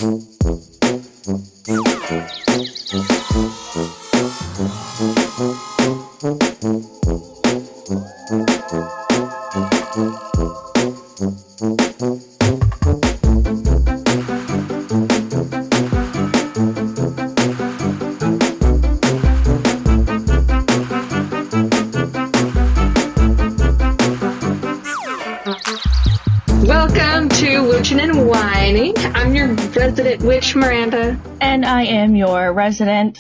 Welcome to Witchin' and Whining. I'm your resident witch, Miranda. And I am your resident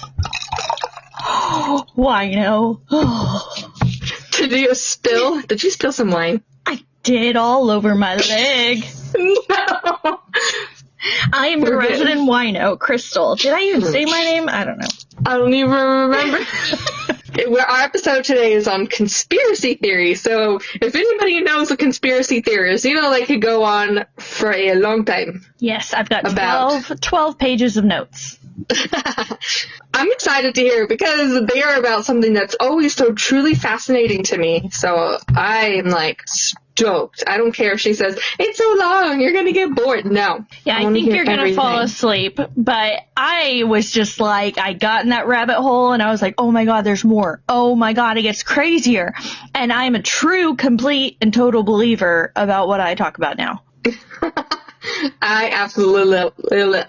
wino. Did you spill? Did you spill some wine? I did all over my leg. No. I am your resident wino, Christal. Did I even say my name? I don't know. I don't even remember. Our episode today is on conspiracy theory. So if anybody knows a conspiracy theorist, they could go on for a long time. Yes, I've got 12 pages of notes. I'm excited to hear because they are about something that's always so truly fascinating to me. So I am stoked. I don't care if she says, it's so long, you're going to get bored. No. Yeah, I think you're going to fall asleep. But I was just I got in that rabbit hole and I was like, oh my God, there's more. Oh my God, it gets crazier. And I'm a true, complete, and total believer about what I talk about now. I absolutely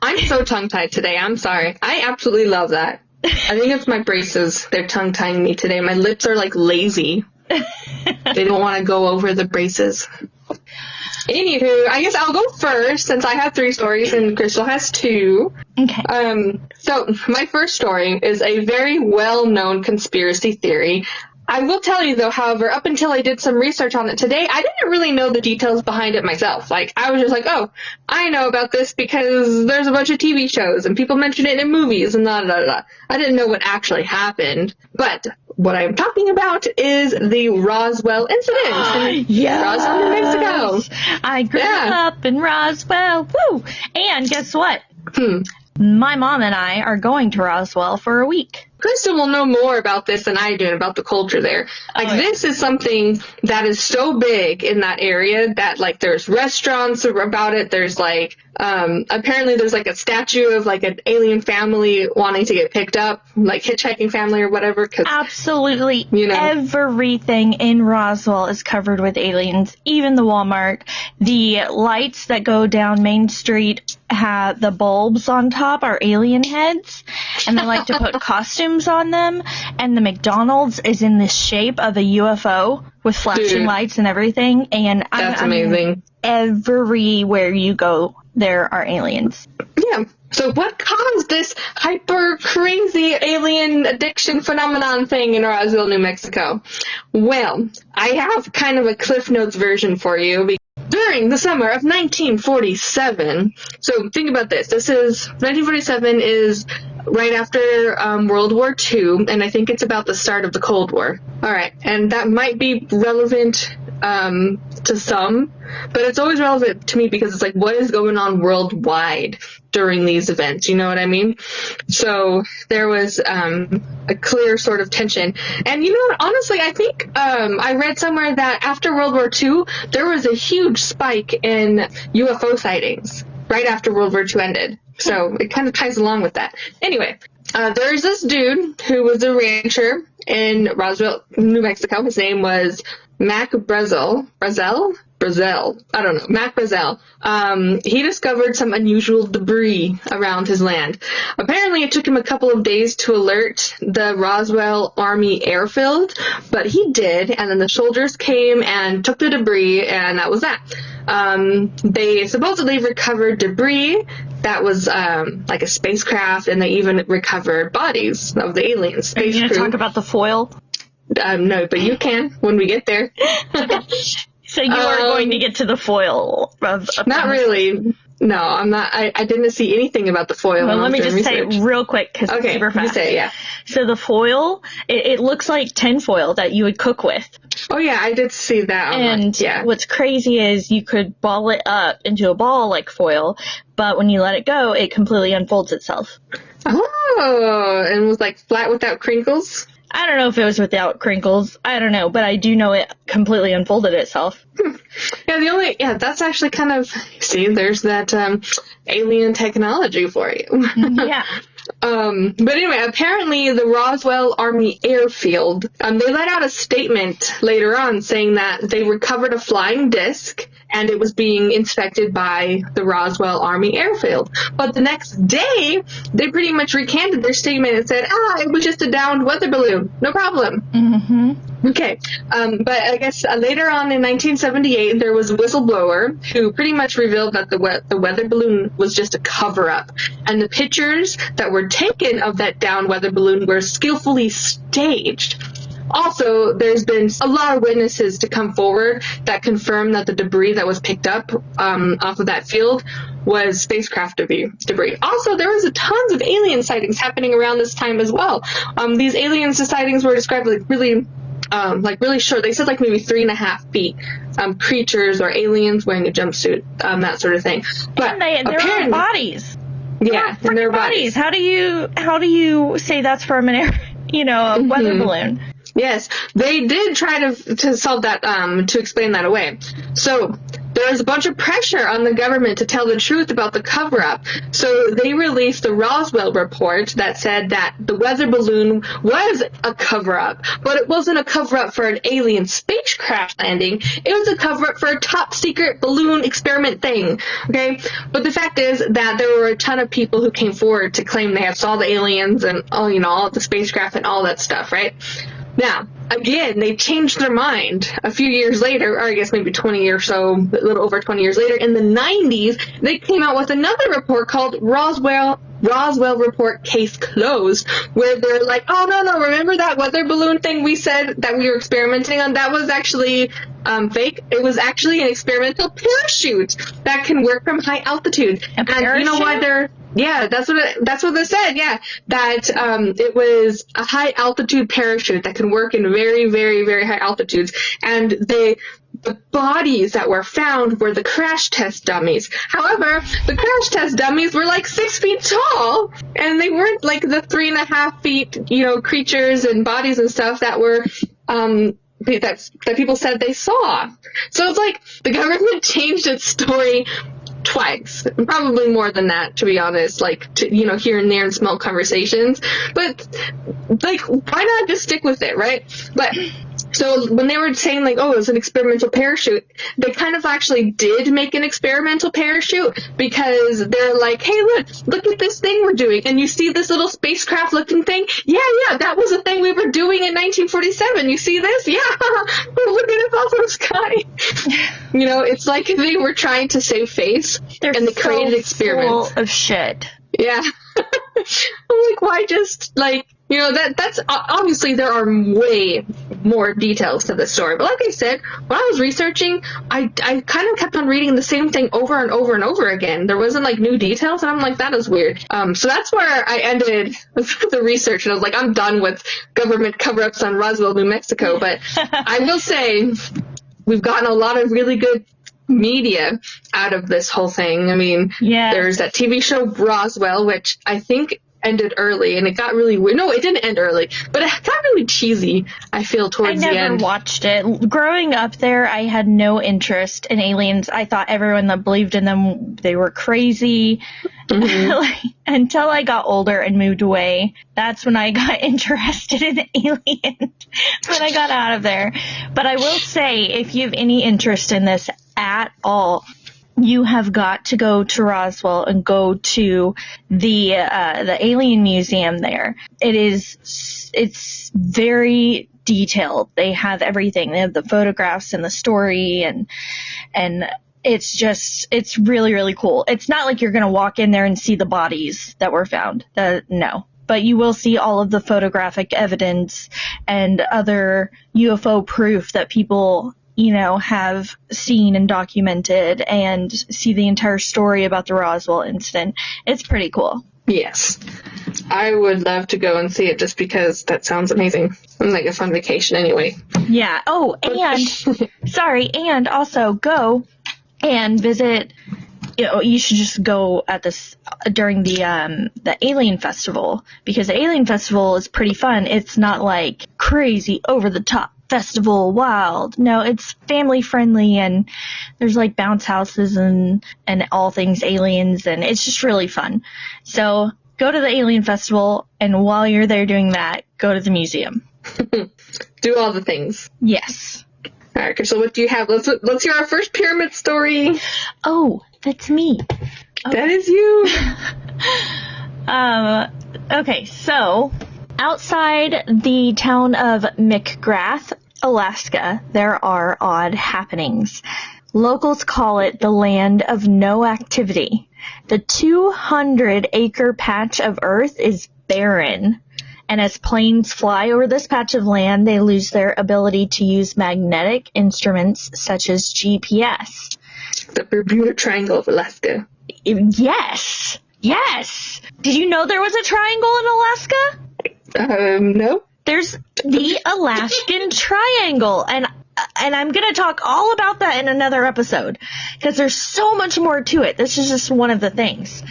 I'm so tongue-tied today. I'm sorry. I absolutely love that. I think it's my braces. They're tongue-tying me today. My lips are lazy. They don't want to go over the braces. Anywho, I guess I'll go first since I have 3 stories and Christal has 2. Okay. So my first story is a very well-known conspiracy theory. I will tell you, though, however, up until I did some research on it today, I didn't really know the details behind it myself. I was just oh, I know about this because there's a bunch of TV shows and people mention it in movies and da-da-da-da. I didn't know what actually happened. But what I'm talking about is the Roswell Incident in Roswell, New Mexico. I grew up in Roswell. Woo! And guess what? My mom and I are going to Roswell for a week. Kristen will know more about this than I do and about the culture there. This is something that is so big in that area that, there's restaurants about it. There's, apparently there's, a statue of, an alien family wanting to get picked up, hitchhiking family or whatever. Absolutely everything in Roswell is covered with aliens, even the Walmart. The lights that go down Main Street have the bulbs on top are alien heads, and they like to put costumes on them, and the McDonald's is in the shape of a UFO with flashing lights and everything, and that's amazing. Everywhere you go, there are aliens. Yeah. So what caused this hyper crazy alien addiction phenomenon thing in Roswell, New Mexico? Well, I have kind of a Cliff Notes version for you. During the summer of 1947, so think about this. 1947 is right after World War II, and I think it's about the start of the Cold War. All right, and that might be relevant to some, but it's always relevant to me because it's what is going on worldwide during these events, you know what I mean? So there was a clear sort of tension. And you know what, honestly, I think I read somewhere that after World War II, there was a huge spike in UFO sightings right after World War II ended. So it kind of ties along with that. Anyway, there's this dude who was a rancher in Roswell, New Mexico. His name was Mac Brazel. I don't know. Mac Brazel. He discovered some unusual debris around his land. Apparently, it took him a couple of days to alert the Roswell Army airfield, but he did, and then the soldiers came and took the debris, and that was that. They supposedly recovered debris that was like a spacecraft, and they even recovered bodies of the alien space crew. Are you going to talk about the foil? No, but you can when we get there. So you are going to get to the foil of not really. No, I'm not. I didn't see anything about the foil. Well, let me just say it real quick because it's super fast. You say it, yeah. So the foil, it looks like tinfoil that you would cook with. Oh, yeah, I did see that online. And yeah. What's crazy is you could ball it up into a ball like foil, but when you let it go, it completely unfolds itself. Oh, and was like flat without crinkles? I don't know if it was without crinkles. I don't know, but I do know it completely unfolded itself. That's actually kind of, see, there's that alien technology for you. Yeah. But anyway, apparently the Roswell Army Airfield, they let out a statement later on saying that they recovered a flying disc and it was being inspected by the Roswell Army Airfield. But the next day, they pretty much recanted their statement and said, it was just a downed weather balloon. No problem. Mm-hmm. Okay. But I guess later on in 1978, there was a whistleblower who pretty much revealed that the weather balloon was just a cover-up. And the pictures that were taken of that downed weather balloon were skillfully staged. Also, there's been a lot of witnesses to come forward that confirm that the debris that was picked up off of that field was spacecraft debris. Also, there was tons of alien sightings happening around this time as well. These alien sightings were described like really short. They said like maybe 3.5 feet. Creatures or aliens wearing a jumpsuit, that sort of thing. But and they're on bodies. Yeah, and their bodies. How do you say that's from a weather balloon? Yes, they did try to solve that, to explain that away. So there was a bunch of pressure on the government to tell the truth about the cover-up. So they released the Roswell report that said that the weather balloon was a cover-up, but it wasn't a cover-up for an alien spacecraft landing. It was a cover-up for a top-secret balloon experiment thing, okay? But the fact is that there were a ton of people who came forward to claim they had saw the aliens and all the spacecraft and all that stuff, right? Now, again, they changed their mind a few years later, or I guess maybe 20 or so, a little over 20 years later. In the 90s, they came out with another report called Roswell Report Case Closed, where they're like, oh, no, remember that weather balloon thing we said that we were experimenting on? That was actually fake. It was actually an experimental parachute that can work from high altitude. And you know what? That's what they said. Yeah, that it was a high altitude parachute that can work in very, very, very high altitudes, and the bodies that were found were the crash test dummies. However, the crash test dummies were like 6 feet tall, and they weren't like the 3.5 feet, creatures and bodies and stuff that were that people said they saw. So it's like the government changed its story twice, probably more than that, to be honest, here and there in small conversations, but why not just stick with it, right? But so when they were saying it was an experimental parachute, they kind of actually did make an experimental parachute, because they're like, hey, look at this thing we're doing, and you see this little spacecraft looking thing? Yeah, that was a thing we were doing in 1947. You see this? Yeah, look at it off in the sky. It's like they were trying to save face, and they created experiments. Full of shit. Yeah. I'm like, why just that's obviously there are way more details to the story. But like I said, when I was researching, I kind of kept on reading the same thing over and over and over again. There wasn't new details, and I'm like, that is weird. So that's where I ended the research, and I was like, I'm done with government cover-ups on Roswell, New Mexico. But I will say, we've gotten a lot of really good media out of this whole thing. I mean, There's that TV show Roswell, which I think ended early, and it got really weird. No, it didn't end early, but it got really cheesy, I feel, towards the end. I never watched it. Growing up there, I had no interest in aliens. I thought everyone that believed in them, they were crazy. Mm-hmm. Until I got older and moved away. That's when I got interested in aliens, when I got out of there. But I will say, if you have any interest in this at all, you have got to go to Roswell and go to the Alien Museum there. It's very detailed. They have everything. They have the photographs and the story, and it's really, really cool. It's not like you're going to walk in there and see the bodies that were found. No. But you will see all of the photographic evidence and other UFO proof that people have seen and documented, and see the entire story about the Roswell incident. It's pretty cool. Yes. I would love to go and see it, just because that sounds amazing. And like a fun vacation anyway. Yeah. Oh, and, sorry, and also go and visit you should just go at this during the Alien Festival, because the Alien Festival is pretty fun. It's not like crazy over the top festival wild. No, it's family friendly, and there's like bounce houses and all things aliens, and it's just really fun. So go to the Alien Festival, and while you're there doing that, go to the museum. Do all the things. Yes. All right, Crystal, what do you have? Let's hear our first pyramid story. Oh, that's me. That is you. Okay, so outside the town of McGrath, Alaska, there are odd happenings. Locals call it the land of no activity. The 200-acre patch of earth is barren, and as planes fly over this patch of land, they lose their ability to use magnetic instruments such as GPS. The Bermuda Triangle of Alaska. Yes! Yes! Did you know there was a triangle in Alaska? No. There's the Alaskan Triangle, and I'm going to talk all about that in another episode, because there's so much more to it. This is just one of the things.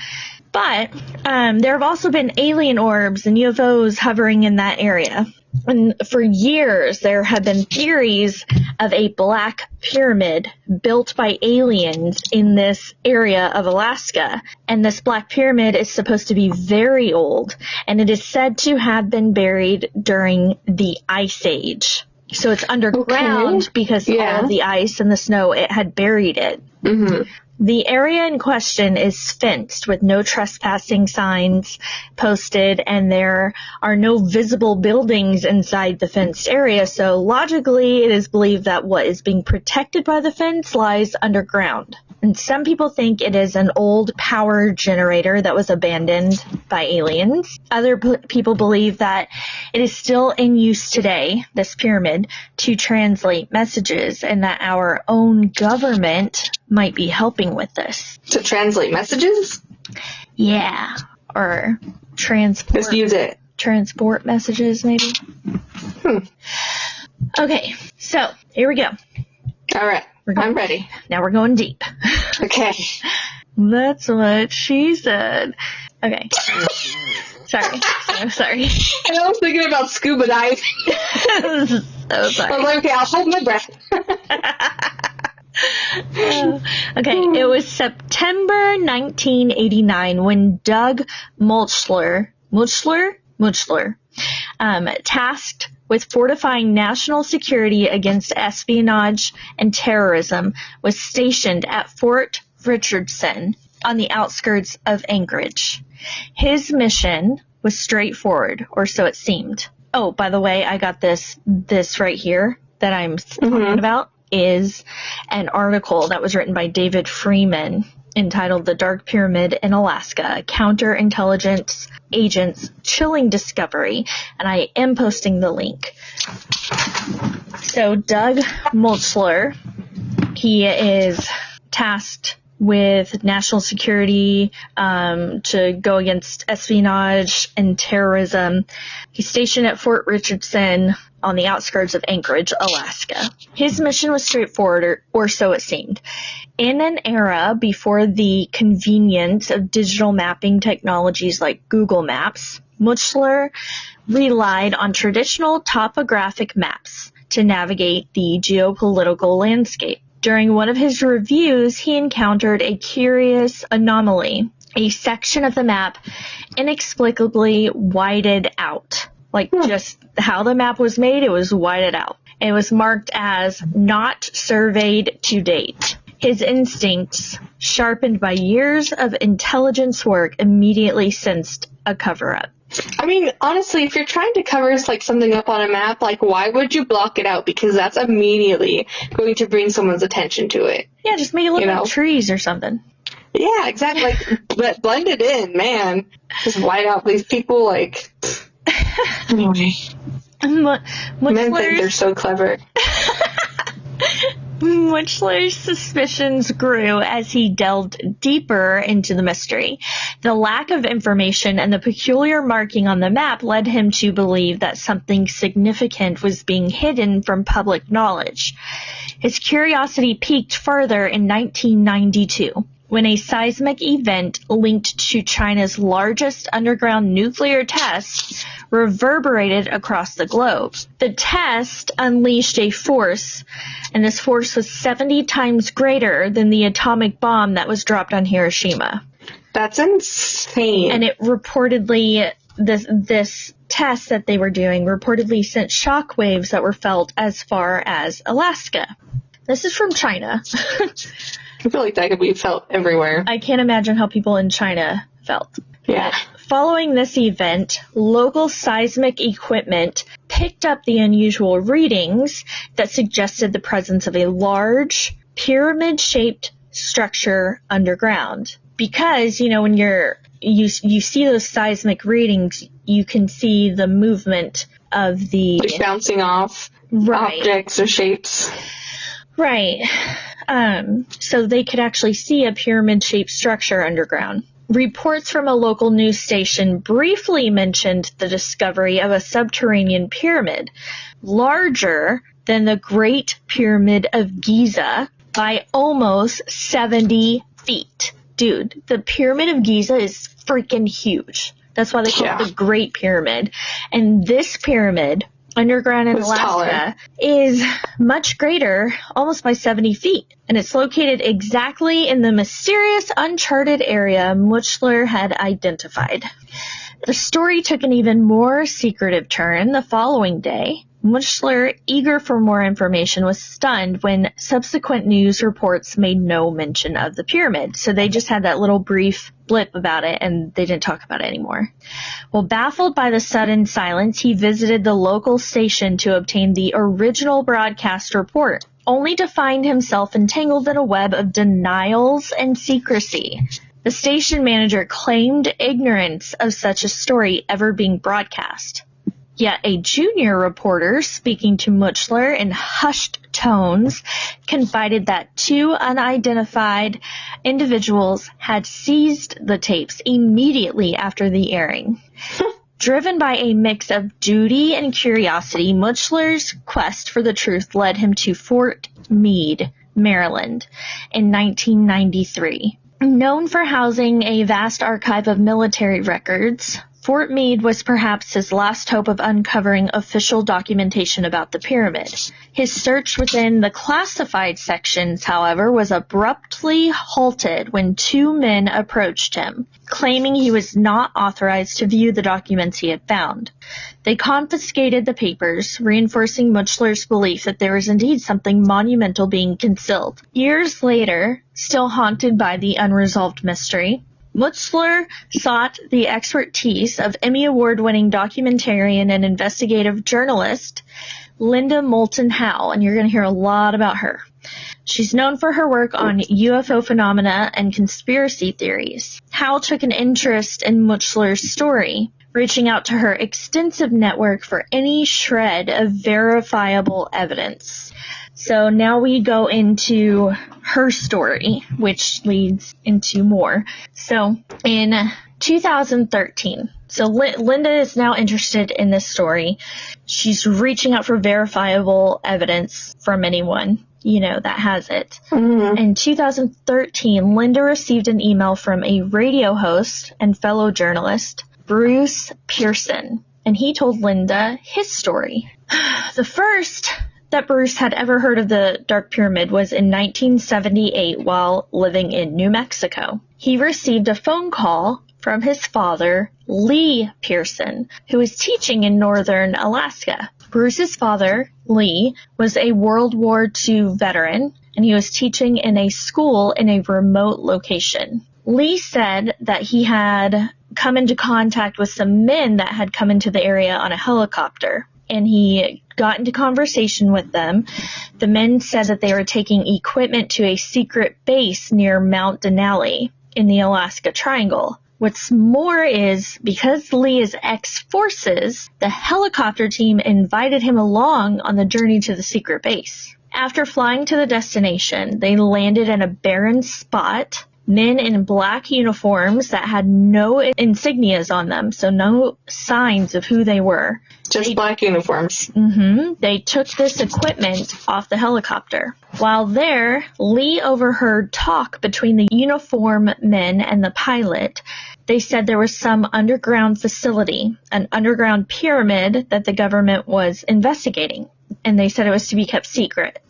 But there have also been alien orbs and UFOs hovering in that area. And for years, there have been theories of a black pyramid built by aliens in this area of Alaska. And this black pyramid is supposed to be very old, and it is said to have been buried during the Ice Age. So it's underground because all of the ice and the snow, it had buried it. Mm-hmm. The area in question is fenced with no trespassing signs posted, and there are no visible buildings inside the fenced area, so logically it is believed that what is being protected by the fence lies underground. And some people think it is an old power generator that was abandoned by aliens. Other people believe that it is still in use today, this pyramid, to translate messages, and that our own government might be helping with this. To translate messages? Yeah. Or transport. Just use it. Transport messages, maybe. Okay, so here we go. All right. I'm ready. Now we're going deep. Okay. That's what she said. Okay. Sorry. And I was thinking about scuba diving. So sorry. I was like, okay, I'll hold my breath. Okay, it was September 1989 when Doug Mulchler, tasked with fortifying national security against espionage and terrorism, was stationed at Fort Richardson on the outskirts of Anchorage. His mission was straightforward, or so it seemed. Oh, by the way, I got this right here that I'm talking about is an article that was written by David Freeman entitled The Dark Pyramid in Alaska, Counterintelligence Agents' Chilling Discovery, and I am posting the link. So Doug Mulchler, he is tasked with national security to go against espionage and terrorism. He's stationed at Fort Richardson on the outskirts of Anchorage, Alaska. His mission was straightforward, or so it seemed. In an era before the convenience of digital mapping technologies like Google Maps, Mulchler relied on traditional topographic maps to navigate the geopolitical landscape. During one of his reviews, he encountered a curious anomaly. A section of the map inexplicably whited out. Just how the map was made, it was whited out. It was marked as not surveyed to date. His instincts, sharpened by years of intelligence work, immediately sensed a cover-up. I mean, honestly, if you're trying to cover something up on a map, why would you block it out? Because that's immediately going to bring someone's attention to it. Yeah, just make it look like trees or something. Yeah, exactly. Blend it in, man. Just white out these people, Anyway. Men think they're so clever. Mulchler's suspicions grew as he delved deeper into the mystery. The lack of information and the peculiar marking on the map led him to believe that something significant was being hidden from public knowledge. His curiosity peaked further in 1992, when a seismic event linked to China's largest underground nuclear test reverberated across the globe. The test unleashed a force, and this force was 70 times greater than the atomic bomb that was dropped on Hiroshima. That's insane. And it reportedly, this test that they were doing reportedly sent shockwaves that were felt as far as Alaska. This is from China. I feel like that could be felt everywhere. I can't imagine how people in China felt. Yeah. Following this event, local seismic equipment picked up the unusual readings that suggested the presence of a large, pyramid-shaped structure underground. Because, when you see those seismic readings, you can see the movement of the... Like bouncing off objects or shapes. Right. So they could actually see a pyramid-shaped structure underground. Reports from a local news station briefly mentioned the discovery of a subterranean pyramid, larger than the Great Pyramid of Giza by almost 70 feet. Dude, the Pyramid of Giza is freaking huge. That's why they call it the Great Pyramid. And this pyramid, underground in Alaska, is much greater, almost by 70 feet. And it's located exactly in the mysterious, uncharted area Mutchler had identified. The story took an even more secretive turn the following day. Mutchler, eager for more information, was stunned when subsequent news reports made no mention of the pyramid. So they just had that little brief blip about it, and they didn't talk about it anymore. Well, baffled by the sudden silence, he visited the local station to obtain the original broadcast report, only to find himself entangled in a web of denials and secrecy. The station manager claimed ignorance of such a story ever being broadcast. Yet a junior reporter, speaking to Mutchler in hushed tones, confided that two unidentified individuals had seized the tapes immediately after the airing. Driven by a mix of duty and curiosity, Mutchler's quest for the truth led him to Fort Meade, Maryland, in 1993. Known for housing a vast archive of military records, Fort Meade was perhaps his last hope of uncovering official documentation about the pyramid. His search within the classified sections, however, was abruptly halted when two men approached him, claiming he was not authorized to view the documents he had found. They confiscated the papers, reinforcing Mutchler's belief that there was indeed something monumental being concealed. Years later, still haunted by the unresolved mystery, Mutchler sought the expertise of Emmy Award-winning documentarian and investigative journalist Linda Moulton Howe, and you're going to hear a lot about her. She's known for her work on UFO phenomena and conspiracy theories. Howe took an interest in Mutchler's story, reaching out to her extensive network for any shred of verifiable evidence. So now we go into her story, which leads into more. So in 2013, so Linda is now interested in this story. She's reaching out for verifiable evidence from anyone, that has it. Mm-hmm. In 2013, Linda received an email from a radio host and fellow journalist, Bruce Pearson, and he told Linda his story. The first that Bruce had ever heard of the Dark Pyramid was in 1978 while living in New Mexico. He received a phone call from his father, Lee Pearson, who was teaching in northern Alaska. Bruce's father, Lee, was a World War II veteran, and he was teaching in a school in a remote location. Lee said that he had come into contact with some men that had come into the area on a helicopter, and he got into conversation with them. The men said that they were taking equipment to a secret base near Mount Denali in the Alaska Triangle. What's more is, because Lee is ex-forces, the helicopter team invited him along on the journey to the secret base. After flying to the destination, they landed in a barren spot Men in black uniforms that had no insignias on them, so no signs of who they were. Just black uniforms. They took this equipment off the helicopter. While there, Lee overheard talk between the uniform men and the pilot. They said there was some underground facility, an underground pyramid that the government was investigating, and they said it was to be kept secret.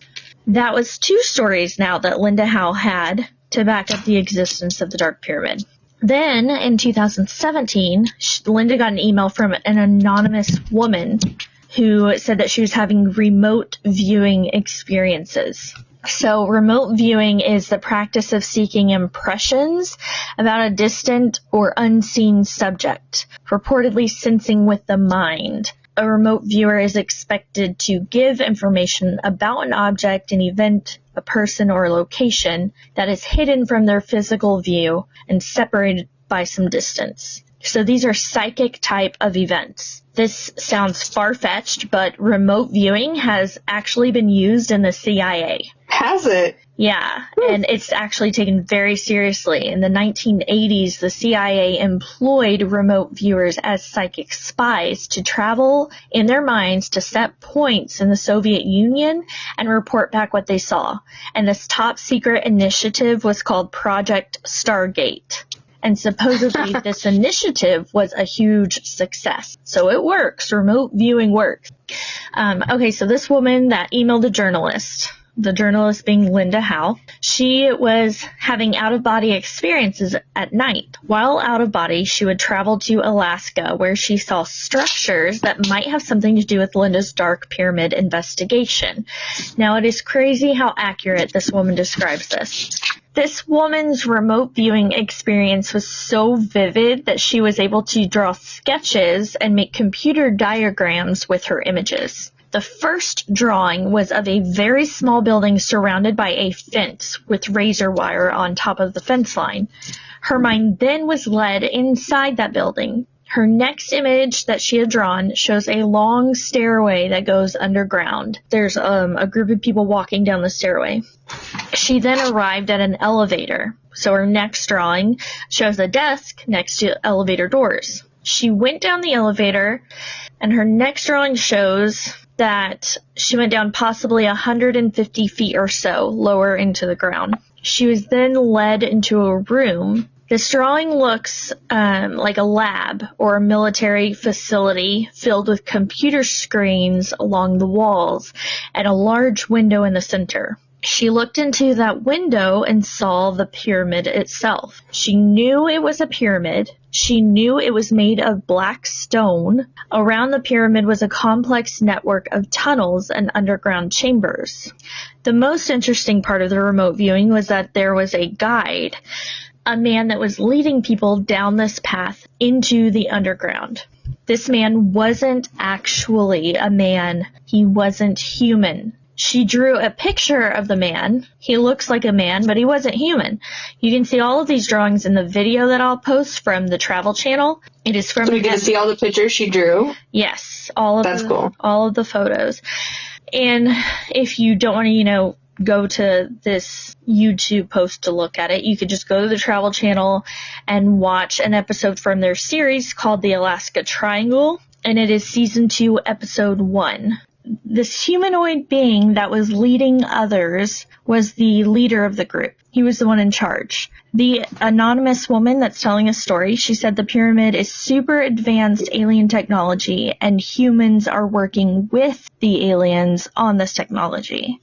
That was 2 stories now that Linda Howe had to back up the existence of the Dark Pyramid. Then, in 2017, Linda got an email from an anonymous woman who said that she was having remote viewing experiences. So, remote viewing is the practice of seeking impressions about a distant or unseen subject, reportedly sensing with the mind. A remote viewer is expected to give information about an object, an event, a person, or a location that is hidden from their physical view and separated by some distance. So these are psychic type of events. This sounds far-fetched, but remote viewing has actually been used in the CIA. Has it? Yeah, and it's actually taken very seriously. In the 1980s, the CIA employed remote viewers as psychic spies to travel in their minds to set points in the Soviet Union and report back what they saw. And this top secret initiative was called Project Stargate. And supposedly this initiative was a huge success. So it works. Remote viewing works. Okay, so this woman that emailed a journalist, the journalist being Linda Howe, she was having out-of-body experiences at night. While out of body, she would travel to Alaska, where she saw structures that might have something to do with Linda's Dark Pyramid investigation. Now, it is crazy how accurate this woman describes this. This woman's remote viewing experience was so vivid that she was able to draw sketches and make computer diagrams with her images. The first drawing was of a very small building surrounded by a fence with razor wire on top of the fence line. Her mind then was led inside that building. Her next image that she had drawn shows a long stairway that goes underground. There's a group of people walking down the stairway. She then arrived at an elevator. So her next drawing shows a desk next to elevator doors. She went down the elevator, and her next drawing shows that she went down possibly 150 feet or so lower into the ground. She was then led into a room. This drawing looks like a lab or a military facility filled with computer screens along the walls and a large window in the center. She looked into that window and saw the pyramid itself. She knew it was a pyramid. She knew it was made of black stone. Around the pyramid was a complex network of tunnels and underground chambers. The most interesting part of the remote viewing was that there was a guide, a man that was leading people down this path into the underground. This man wasn't actually a man. He wasn't human. She drew a picture of the man. He looks like a man, but he wasn't human. You can see all of these drawings in the video that I'll post from the Travel Channel. It is from. So we can see all the pictures she drew? Yes, all of cool. All of the photos. And if you don't want to, go to this YouTube post to look at it, you could just go to the Travel Channel and watch an episode from their series called The Alaska Triangle, and it is season 2, episode 1. This humanoid being that was leading others was the leader of the group. He was the one in charge. The anonymous woman that's telling a story, she said the pyramid is super advanced alien technology and humans are working with the aliens on this technology.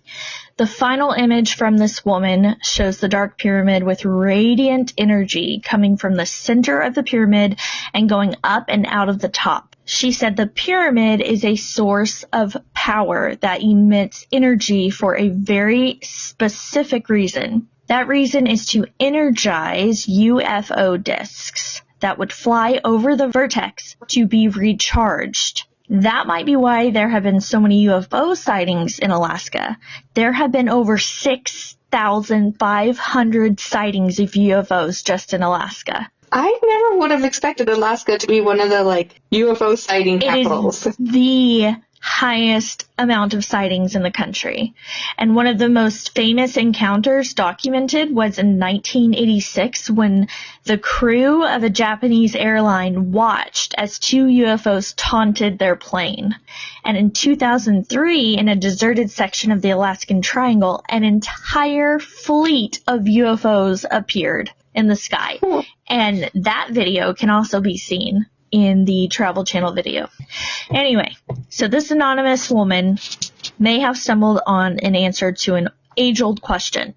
The final image from this woman shows the Dark Pyramid with radiant energy coming from the center of the pyramid and going up and out of the top. She said the pyramid is a source of power that emits energy for a very specific reason. That reason is to energize UFO disks that would fly over the vertex to be recharged. That might be why there have been so many UFO sightings in Alaska. There have been over 6,500 sightings of UFOs just in Alaska. I never would have expected Alaska to be one of the UFO sighting capitals. It is the highest amount of sightings in the country. And one of the most famous encounters documented was in 1986 when the crew of a Japanese airline watched as 2 UFOs taunted their plane. And in 2003, in a deserted section of the Alaskan Triangle, an entire fleet of UFOs appeared in the sky. And that video can also be seen in the Travel Channel video. Anyway, so this anonymous woman may have stumbled on an answer to an age-old question.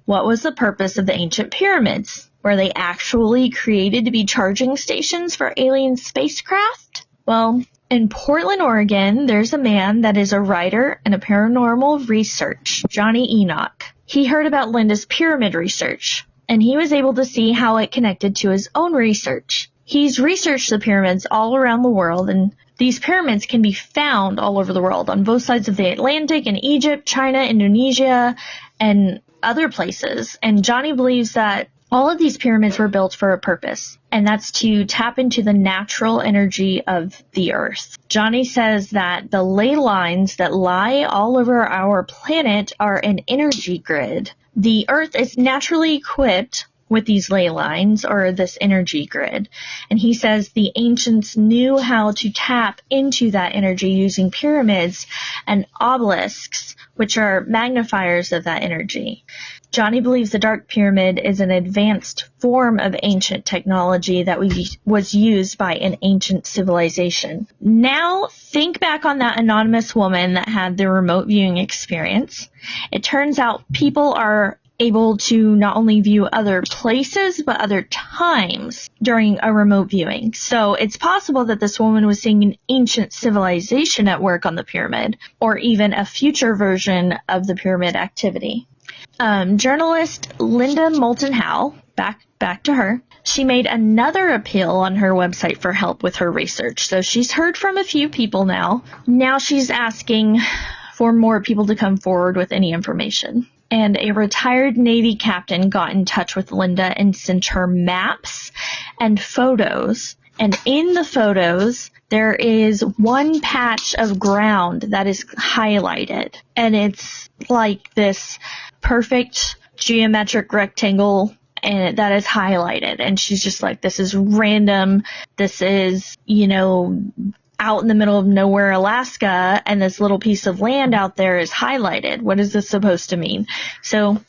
What was the purpose of the ancient pyramids? Were they actually created to be charging stations for alien spacecraft? Well, in Portland, Oregon, there's a man that is a writer and a paranormal research, Johnny Enoch. He heard about Linda's pyramid research, and he was able to see how it connected to his own research. He's researched the pyramids all around the world, and these pyramids can be found all over the world, on both sides of the Atlantic, in Egypt, China, Indonesia, and other places. And Johnny believes that all of these pyramids were built for a purpose, and that's to tap into the natural energy of the Earth. Johnny says that the ley lines that lie all over our planet are an energy grid. The Earth is naturally equipped with these ley lines, or this energy grid. And he says the ancients knew how to tap into that energy using pyramids and obelisks, which are magnifiers of that energy. Johnny believes the Dark Pyramid is an advanced form of ancient technology that was used by an ancient civilization. Now, think back on that anonymous woman that had the remote viewing experience. It turns out people are able to not only view other places, but other times during a remote viewing. So it's possible that this woman was seeing an ancient civilization at work on the pyramid, or even a future version of the pyramid activity. Journalist Linda Moulton Howe, back to her, she made another appeal on her website for help with her research. So she's heard from a few people now. Now she's asking for more people to come forward with any information. And a retired Navy captain got in touch with Linda and sent her maps and photos. And in the photos, there is one patch of ground that is highlighted. And it's like this perfect geometric rectangle, and that is highlighted. And she's just like, this is random. This is, out in the middle of nowhere, Alaska, and this little piece of land out there is highlighted. What is this supposed to mean? So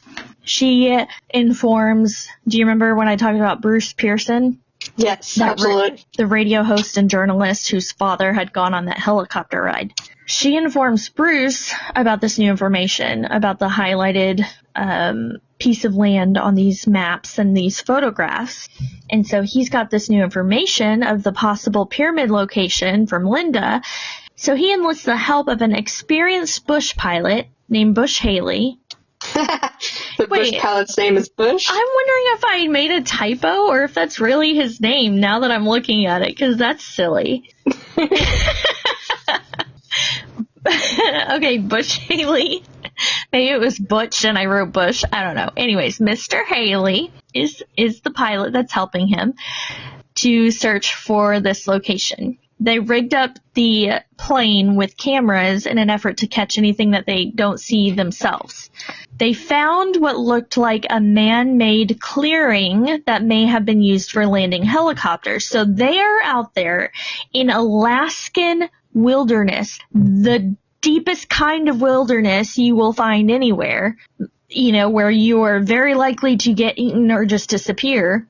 she informs, do you remember when I talked about Bruce Pearson? Yes, absolutely. The radio host and journalist whose father had gone on that helicopter ride. She informs Bruce about this new information, about the highlighted piece of land on these maps and these photographs. And so he's got this new information of the possible pyramid location from Linda. So he enlists the help of an experienced bush pilot named Bush Haley. Bush pilot's name is Bush? I'm wondering if I made a typo or if that's really his name now that I'm looking at it, because that's silly. Okay, Bush Haley. Maybe it was Butch and I wrote Bush. I don't know. Anyways, Mr. Haley is the pilot that's helping him to search for this location. They rigged up the plane with cameras in an effort to catch anything that they don't see themselves. They found what looked like a man-made clearing that may have been used for landing helicopters. So they are out there in Alaskan wilderness, the deepest kind of wilderness you will find anywhere, where you are very likely to get eaten or just disappear.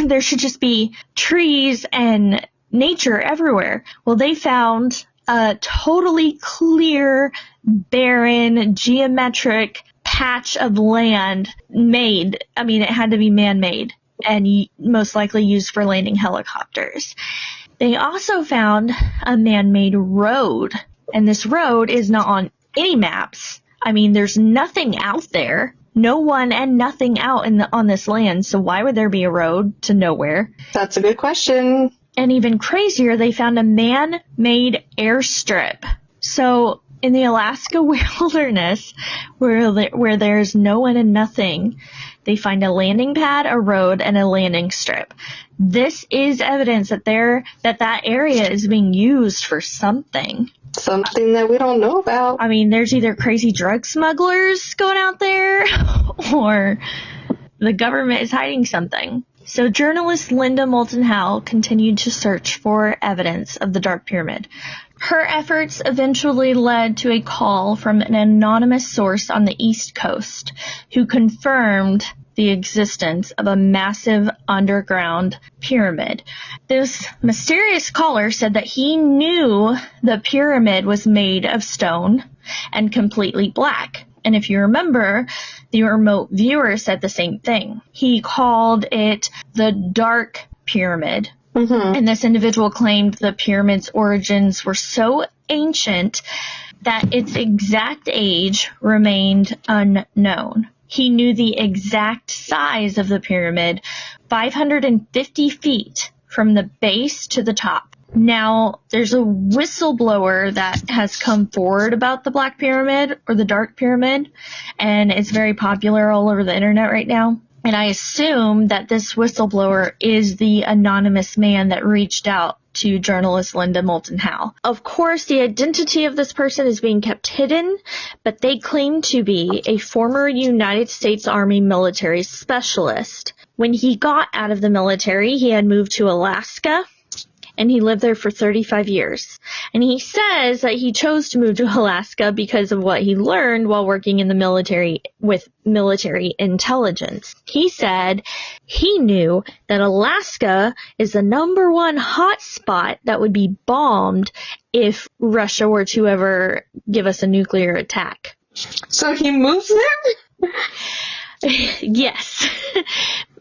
There should just be trees and nature everywhere. Well, they found a totally clear, barren, geometric patch of land made. I mean, it had to be man-made and most likely used for landing helicopters. They also found a man-made road. And this road is not on any maps. I mean, there's nothing out there. No one and nothing out on this land. So why would there be a road to nowhere? That's a good question. And even crazier, they found a man-made airstrip. So in the Alaska wilderness, where there's no one and nothing, They find a landing pad, a road, and a landing strip. This is evidence that that area is being used for something. Something that we don't know about. I mean, there's either crazy drug smugglers going out there or the government is hiding something. So journalist Linda Moulton Howe continued to search for evidence of the Dark Pyramid. Her efforts eventually led to a call from an anonymous source on the East Coast who confirmed the existence of a massive underground pyramid. This mysterious caller said that he knew the pyramid was made of stone and completely black. And if you remember, the remote viewer said the same thing. He called it the Dark Pyramid. Mm-hmm. And this individual claimed the pyramid's origins were so ancient that its exact age remained unknown. He knew the exact size of the pyramid, 550 feet from the base to the top. Now, there's a whistleblower that has come forward about the Black Pyramid or the Dark Pyramid, and it's very popular all over the internet right now. And I assume that this whistleblower is the anonymous man that reached out to journalist Linda Moulton Howe. Of course, the identity of this person is being kept hidden, but they claim to be a former United States Army military specialist. When he got out of the military, he had moved to Alaska, and he lived there for 35 years. And he says that he chose to move to Alaska because of what he learned while working in the military with military intelligence. He said he knew that Alaska is the number one hot spot that would be bombed if Russia were to ever give us a nuclear attack. So he moves there? Yes.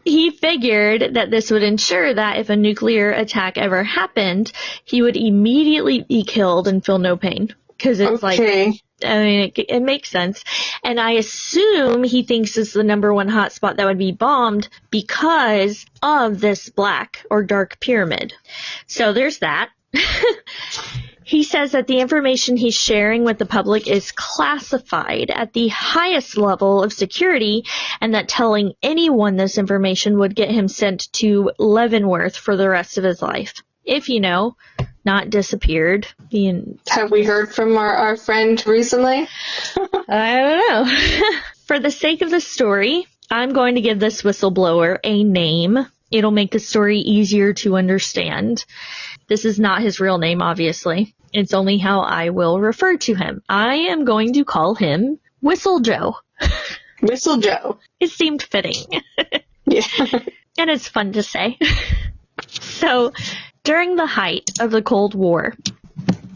He figured that this would ensure that if a nuclear attack ever happened, he would immediately be killed and feel no pain. Because it's it makes sense. And I assume he thinks it's the number one hotspot that would be bombed because of this black or dark pyramid. So there's that. He says that the information he's sharing with the public is classified at the highest level of security and that telling anyone this information would get him sent to Leavenworth for the rest of his life. If not disappeared. Have we heard from our friend recently? I don't know. For the sake of the story, I'm going to give this whistleblower a name. It'll make the story easier to understand. This is not his real name, obviously. It's only how I will refer to him. I am going to call him Whistle Joe. Whistle Joe. It seemed fitting. Yeah. And it's fun to say. So, during the height of the Cold War,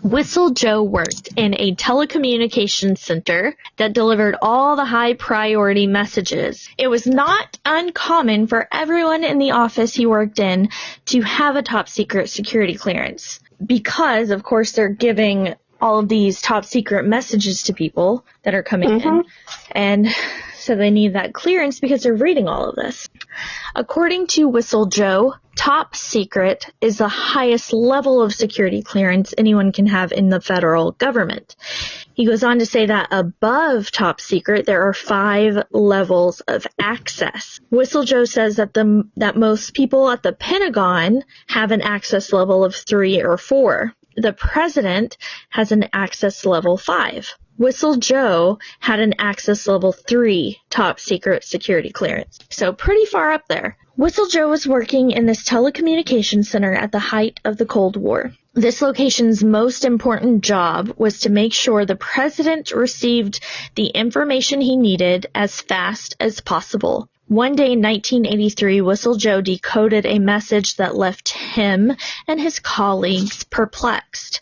Whistle Joe worked in a telecommunications center that delivered all the high-priority messages. It was not uncommon for everyone in the office he worked in to have a top-secret security clearance because, of course, they're giving all of these top-secret messages to people that are coming in. And so they need that clearance because they're reading all of this. According to Whistle Joe, top secret is the highest level of security clearance anyone can have in the federal government. He goes on to say that above top secret, there are 5 levels of access. Whistle Joe says that most people at the Pentagon have an access level of 3 or 4. The president has an access level 5. Whistle Joe had an access level 3 top secret security clearance. So pretty far up there. Whistle Joe was working in this telecommunications center at the height of the Cold War. This location's most important job was to make sure the president received the information he needed as fast as possible. One day in 1983, Whistle Joe decoded a message that left him and his colleagues perplexed.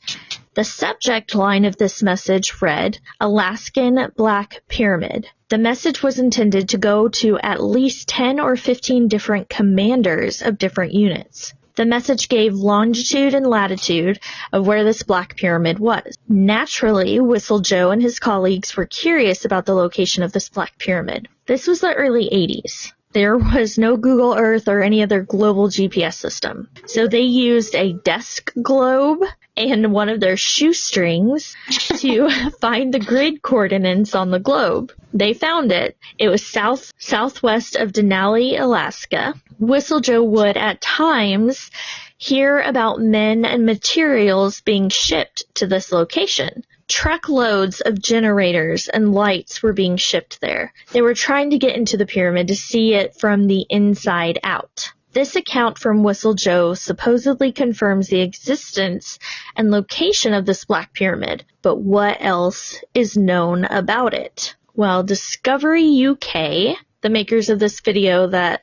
The subject line of this message read, Alaskan Black Pyramid. The message was intended to go to at least 10 or 15 different commanders of different units. The message gave longitude and latitude of where this Black Pyramid was. Naturally, Whistle Joe and his colleagues were curious about the location of this Black Pyramid. This was the early 80s. There was no Google Earth or any other global GPS system. So they used a desk globe and one of their shoestrings to find the grid coordinates on the globe. They found it. It was southwest of Denali, Alaska. Whistle Joe would, at times, hear about men and materials being shipped to this location. Truckloads of generators and lights were being shipped there. They were trying to get into the pyramid to see it from the inside out. This account from Whistle Joe supposedly confirms the existence and location of this Black Pyramid, but what else is known about it? Well, Discovery UK, the makers of this video that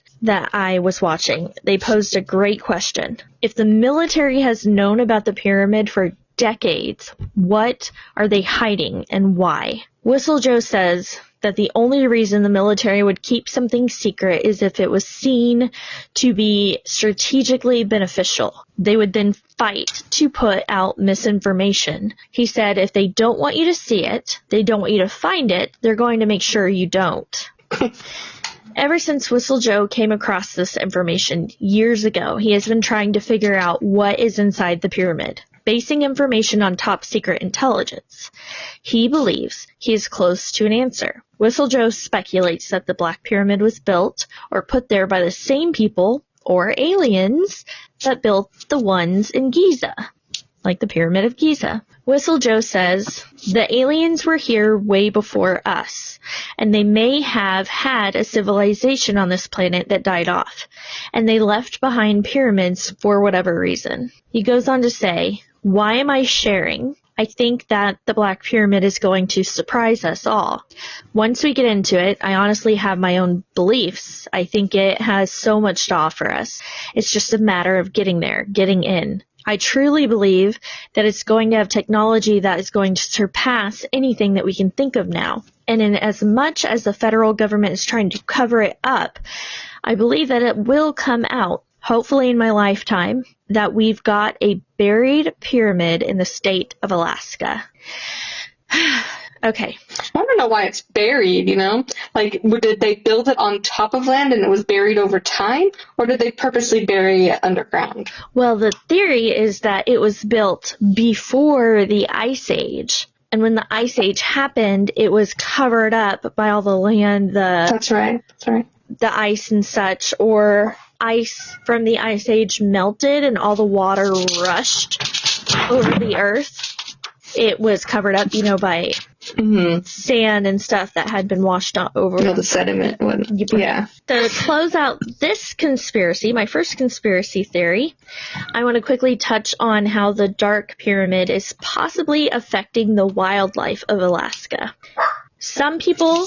I was watching, they posed a great question. If the military has known about the pyramid for decades, what are they hiding and why? Whistle Joe says that the only reason the military would keep something secret is if it was seen to be strategically beneficial. They would then fight to put out misinformation. He said if they don't want you to see it, they don't want you to find it, they're going to make sure you don't. Ever since Whistle Joe came across this information years ago, he has been trying to figure out what is inside the pyramid, basing information on top secret intelligence. He believes he is close to an answer. Whistle Joe speculates that the Black Pyramid was built or put there by the same people or aliens that built the ones in Giza, like the Pyramid of Giza. Whistle Joe says the aliens were here way before us, and they may have had a civilization on this planet that died off, and they left behind pyramids for whatever reason. He goes on to say, why am I sharing? I think that the Black Pyramid is going to surprise us all. Once we get into it, I honestly have my own beliefs. I think it has so much to offer us. It's just a matter of getting there, getting in. I truly believe that it's going to have technology that is going to surpass anything that we can think of now. And in as much as the federal government is trying to cover it up, I believe that it will come out, hopefully in my lifetime, that we've got a buried pyramid in the state of Alaska. Okay. I want to know why it's buried, you know? Like, did they build it on top of land and it was buried over time? Or did they purposely bury it underground? Well, the theory is that it was built before the Ice Age. And when the Ice Age happened, it was covered up by all the land, That's right. the ice and such, or ice from the Ice Age melted and all the water rushed over the earth. It was covered up, by sand and stuff that had been washed over. The sediment. Yeah. So to close out this conspiracy, my first conspiracy theory, I want to quickly touch on how the Dark Pyramid is possibly affecting the wildlife of Alaska. Some people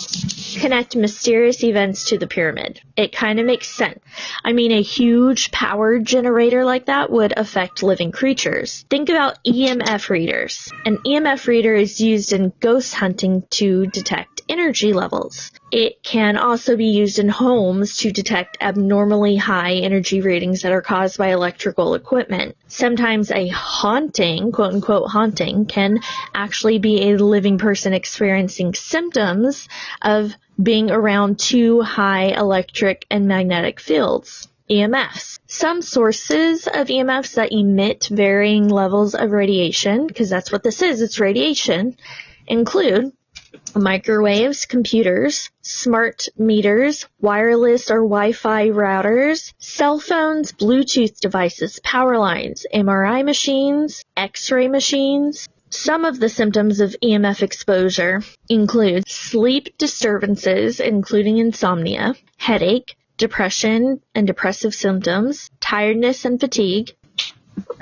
connect mysterious events to the pyramid. It kind of makes sense. I mean, a huge power generator like that would affect living creatures. Think about EMF readers. An EMF reader is used in ghost hunting to detect energy levels. It can also be used in homes to detect abnormally high energy readings that are caused by electrical equipment. Sometimes a haunting, quote-unquote haunting, can actually be a living person experiencing symptoms of being around too high electric and magnetic fields, EMFs. Some sources of EMFs that emit varying levels of radiation, because that's what this is, it's radiation, include microwaves, computers, smart meters, wireless or Wi-Fi routers, cell phones, Bluetooth devices, power lines, MRI machines, X-ray machines. Some of the symptoms of EMF exposure include sleep disturbances, including insomnia, headache, depression and depressive symptoms, tiredness and fatigue.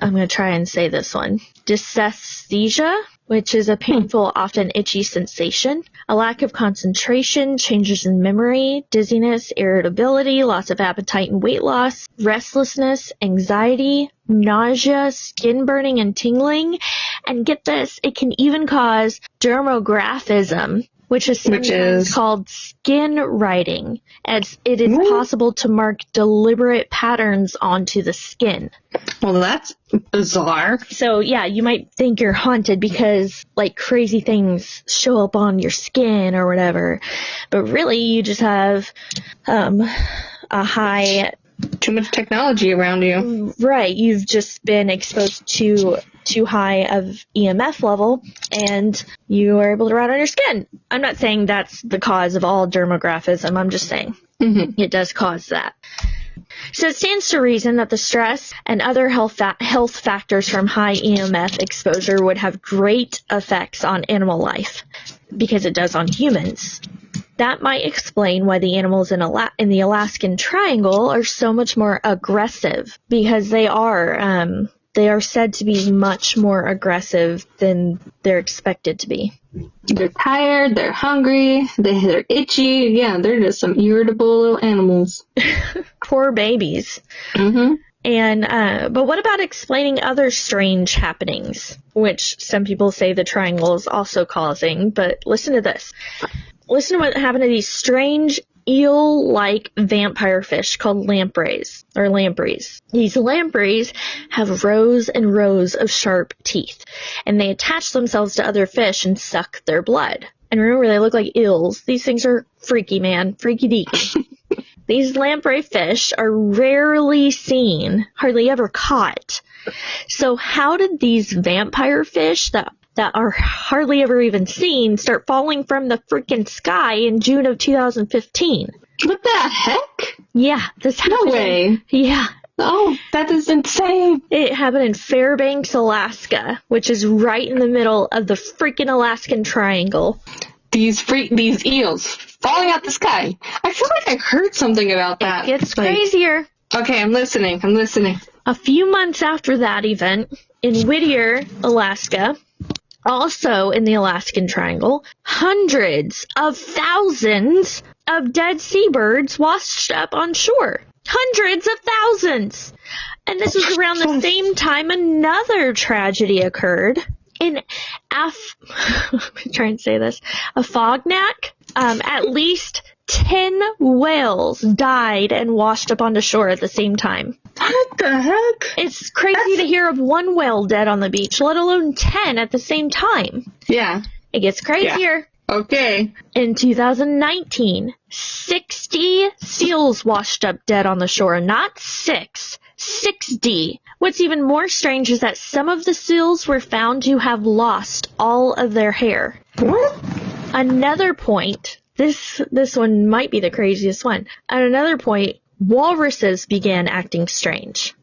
I'm going to try and say this one. Dysesthesia, which is a painful, often itchy sensation, a lack of concentration, changes in memory, dizziness, irritability, loss of appetite and weight loss, restlessness, anxiety, nausea, skin burning and tingling, and get this, it can even cause dermographism, which is sometimes called skin writing, as it is possible to mark deliberate patterns onto the skin. Well, that's bizarre. So, yeah, you might think you're haunted because, crazy things show up on your skin or whatever. But really, you just have high... Too much technology around you. Right. You've just been exposed to too high of EMF level, and you are able to rot on your skin. I'm not saying that's the cause of all dermographism. I'm just saying it does cause that. So it stands to reason that the stress and other health factors from high EMF exposure would have great effects on animal life, because it does on humans. That might explain why the animals in the Alaskan Triangle are so much more aggressive, because they are said to be much more aggressive than they're expected to be. They're tired, they're hungry, they're itchy. Yeah, they're just some irritable little animals. Poor babies. And but what about explaining other strange happenings, which some people say the triangle is also causing? But listen to this. Listen to what happened to these strange eel-like vampire fish called lampreys, or lampreys. These lampreys have rows and rows of sharp teeth, and they attach themselves to other fish and suck their blood. And remember, they look like eels. These things are freaky, man. Freaky deaky. These lamprey fish are rarely seen, hardly ever caught. So how did these vampire fish that are hardly ever even seen start falling from the freaking sky in June of 2015? What the heck? Yeah, this happened. No way. Yeah. Oh, that is insane. It happened in Fairbanks, Alaska, which is right in the middle of the freaking Alaskan Triangle. These eels falling out the sky. I feel like I heard something about that. It gets crazier. Okay, I'm listening. A few months after that event, in Whittier, Alaska, also in the Alaskan Triangle, hundreds of thousands of dead seabirds washed up on shore. Hundreds of thousands! And this was around the same time another tragedy occurred in Afognak. At least 10 whales died and washed up onto shore at the same time. What the heck? It's crazy to hear of one whale dead on the beach, let alone 10 at the same time. Yeah. It gets crazier. Yeah. Okay. In 2019, 60 seals washed up dead on the shore. Not 6. 60. What's even more strange is that some of the seals were found to have lost all of their hair. What? Another point, this one might be the craziest one. At another point, walruses began acting strange.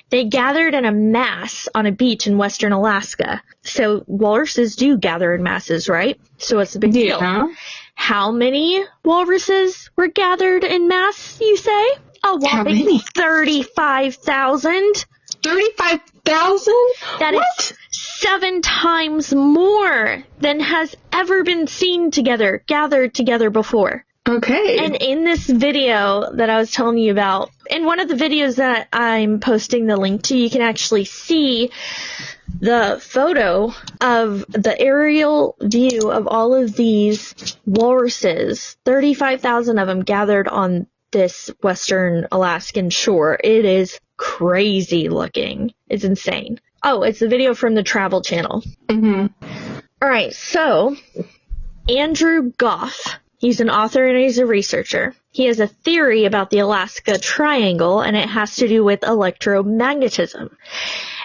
They gathered in a mass on a beach in western Alaska. So walruses do gather in masses, right? So what's the big deal? How many walruses were gathered in mass, you say? A whopping 35,000. 35,000? That is 7 times more than has ever been seen together, gathered together before. Okay. And in this video that I was telling you about, in one of the videos that I'm posting the link to, you can actually see the photo of the aerial view of all of these walruses, 35,000 of them gathered on this western Alaskan shore. It is crazy looking. It's insane. Oh, it's a video from the Travel Channel. All right, so Andrew Goff. He's an author and he's a researcher. He has a theory about the Alaska Triangle, and it has to do with electromagnetism.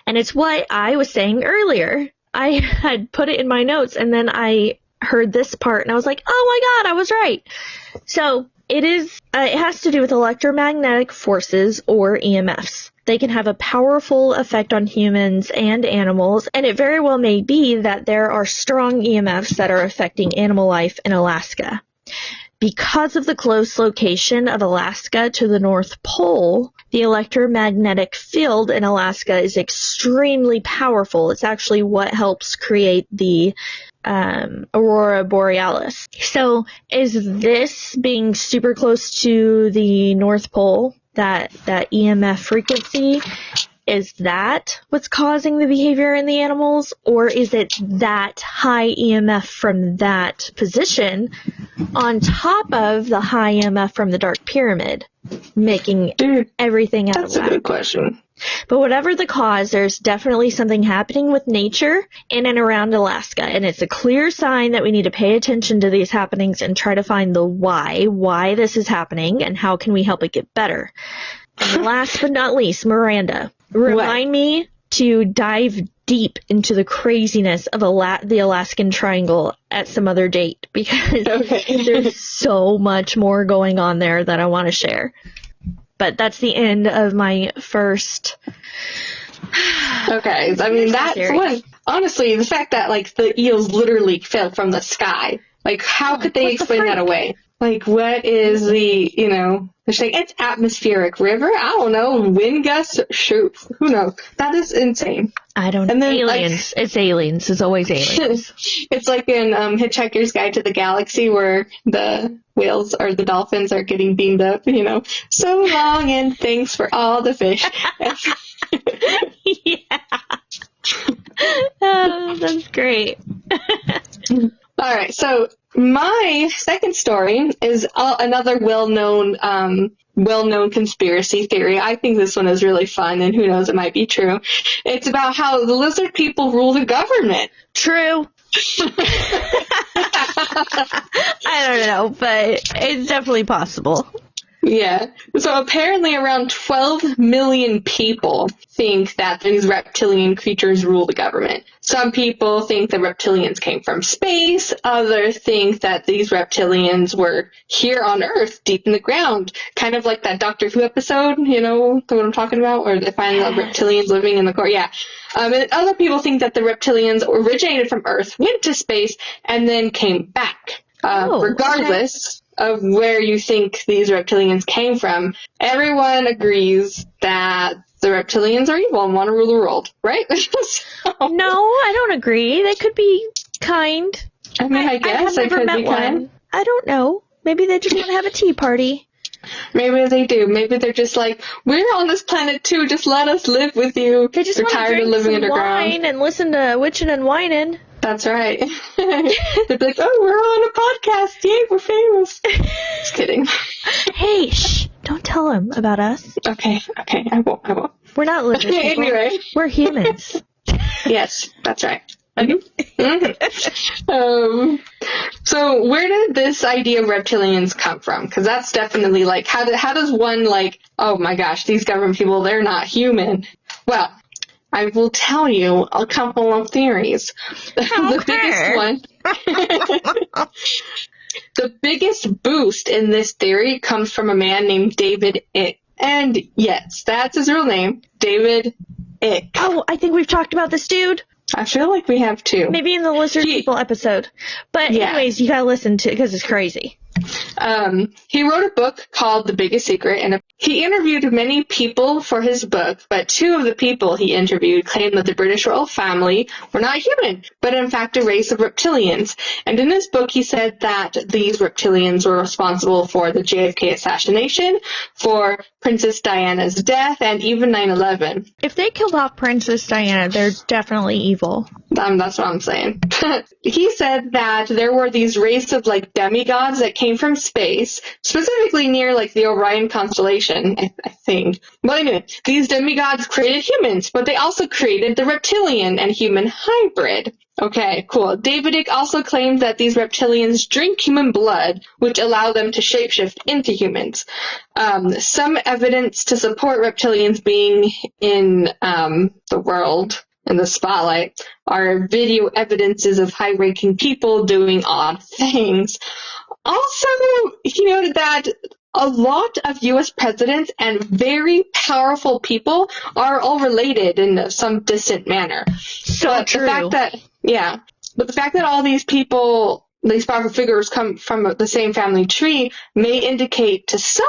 And it's what I was saying earlier. I had put it in my notes, and then I heard this part, and I was like, oh my god, I was right. So it has to do with electromagnetic forces, or EMFs. They can have a powerful effect on humans and animals, and it very well may be that there are strong EMFs that are affecting animal life in Alaska. Because of the close location of Alaska to the North Pole, the electromagnetic field in Alaska is extremely powerful. It's actually what helps create the aurora borealis. So is this being super close to the North Pole, that EMF frequency, is that what's causing the behavior in the animals? Or is it that high EMF from that position on top of the high EMF from the Dark Pyramid making everything out of whack? That's a good question. But whatever the cause, there's definitely something happening with nature in and around Alaska. And it's a clear sign that we need to pay attention to these happenings and try to find the why this is happening, and how can we help it get better. And last but not least, Miranda, remind me to dive deep into the craziness of the Alaskan Triangle at some other date, because there's so much more going on there that I want to share. But that's the end of my first. Okay, I mean, that's one. Honestly, the fact that, like, the eels literally fell from the sky. Like, how could they explain that away? Like, what is the, they're saying it's atmospheric river? I don't know. Wind gusts? Shoot. Who knows? That is insane. I don't know. And then, aliens. It's aliens. It's always aliens. It's like in Hitchhiker's Guide to the Galaxy, where the whales or the dolphins are getting beamed up, So long, and thanks for all the fish. Yeah. Oh, that's great. All right, so my second story is another well-known conspiracy theory. I think this one is really fun, and who knows, it might be true. It's about how the lizard people rule the government. True. I don't know, but it's definitely possible. Yeah. So apparently around 12 million people think that these reptilian creatures rule the government. Some people think the reptilians came from space. Others think that these reptilians were here on Earth, deep in the ground. Kind of like that Doctor Who episode, the one I'm talking about, where they find the reptilians living in the core. Yeah. And other people think that the reptilians originated from Earth, went to space, and then came back. Regardless of where you think these reptilians came from, everyone agrees that the reptilians are evil and want to rule the world, right? No, I don't agree. They could be kind. I mean, I guess they could be kind. I don't know. Maybe they just want to have a tea party. Maybe they do. Maybe they're just like, we're on this planet too, just let us live with you. They just want to drink some wine and listen to witching and whining. That's right. They'd be like, oh, we're on a podcast. Yay, we're famous. Just kidding. Hey, shh. Don't tell them about us. Okay, I won't. We're not lizard people. Anyway. We're humans. Yes, that's right. So where did this idea of reptilians come from? Because that's definitely, like, how does one, like, oh my gosh, these government people, they're not human. Well, I will tell you a couple of theories. The biggest one. The biggest boost in this theory comes from a man named David Icke. And yes, that's his real name, David Icke. Oh, I think we've talked about this dude. I feel like we have too. Maybe in the Lizard People episode. But anyways, you gotta listen to it because it's crazy. He wrote a book called The Biggest Secret, and he interviewed many people for his book, but two of the people he interviewed claimed that the British royal family were not human, but in fact a race of reptilians. And in his book, he said that these reptilians were responsible for the JFK assassination, for Princess Diana's death, and even 9/11. If they killed off Princess Diana, they're definitely evil. That's what I'm saying. He said that there were these race of, like, demigods that came from space, specifically near, like, the Orion constellation, I think. But anyway, these demigods created humans, but they also created the reptilian and human hybrid. Okay, cool. David Icke also claimed that these reptilians drink human blood, which allow them to shapeshift into humans. Some evidence to support reptilians being in the world, in the spotlight, are video evidences of high-ranking people doing odd things. Also, he noted that a lot of U.S. presidents and very powerful people are all related in some distant manner. So true. But the fact that all these people, these powerful figures come from the same family tree may indicate to some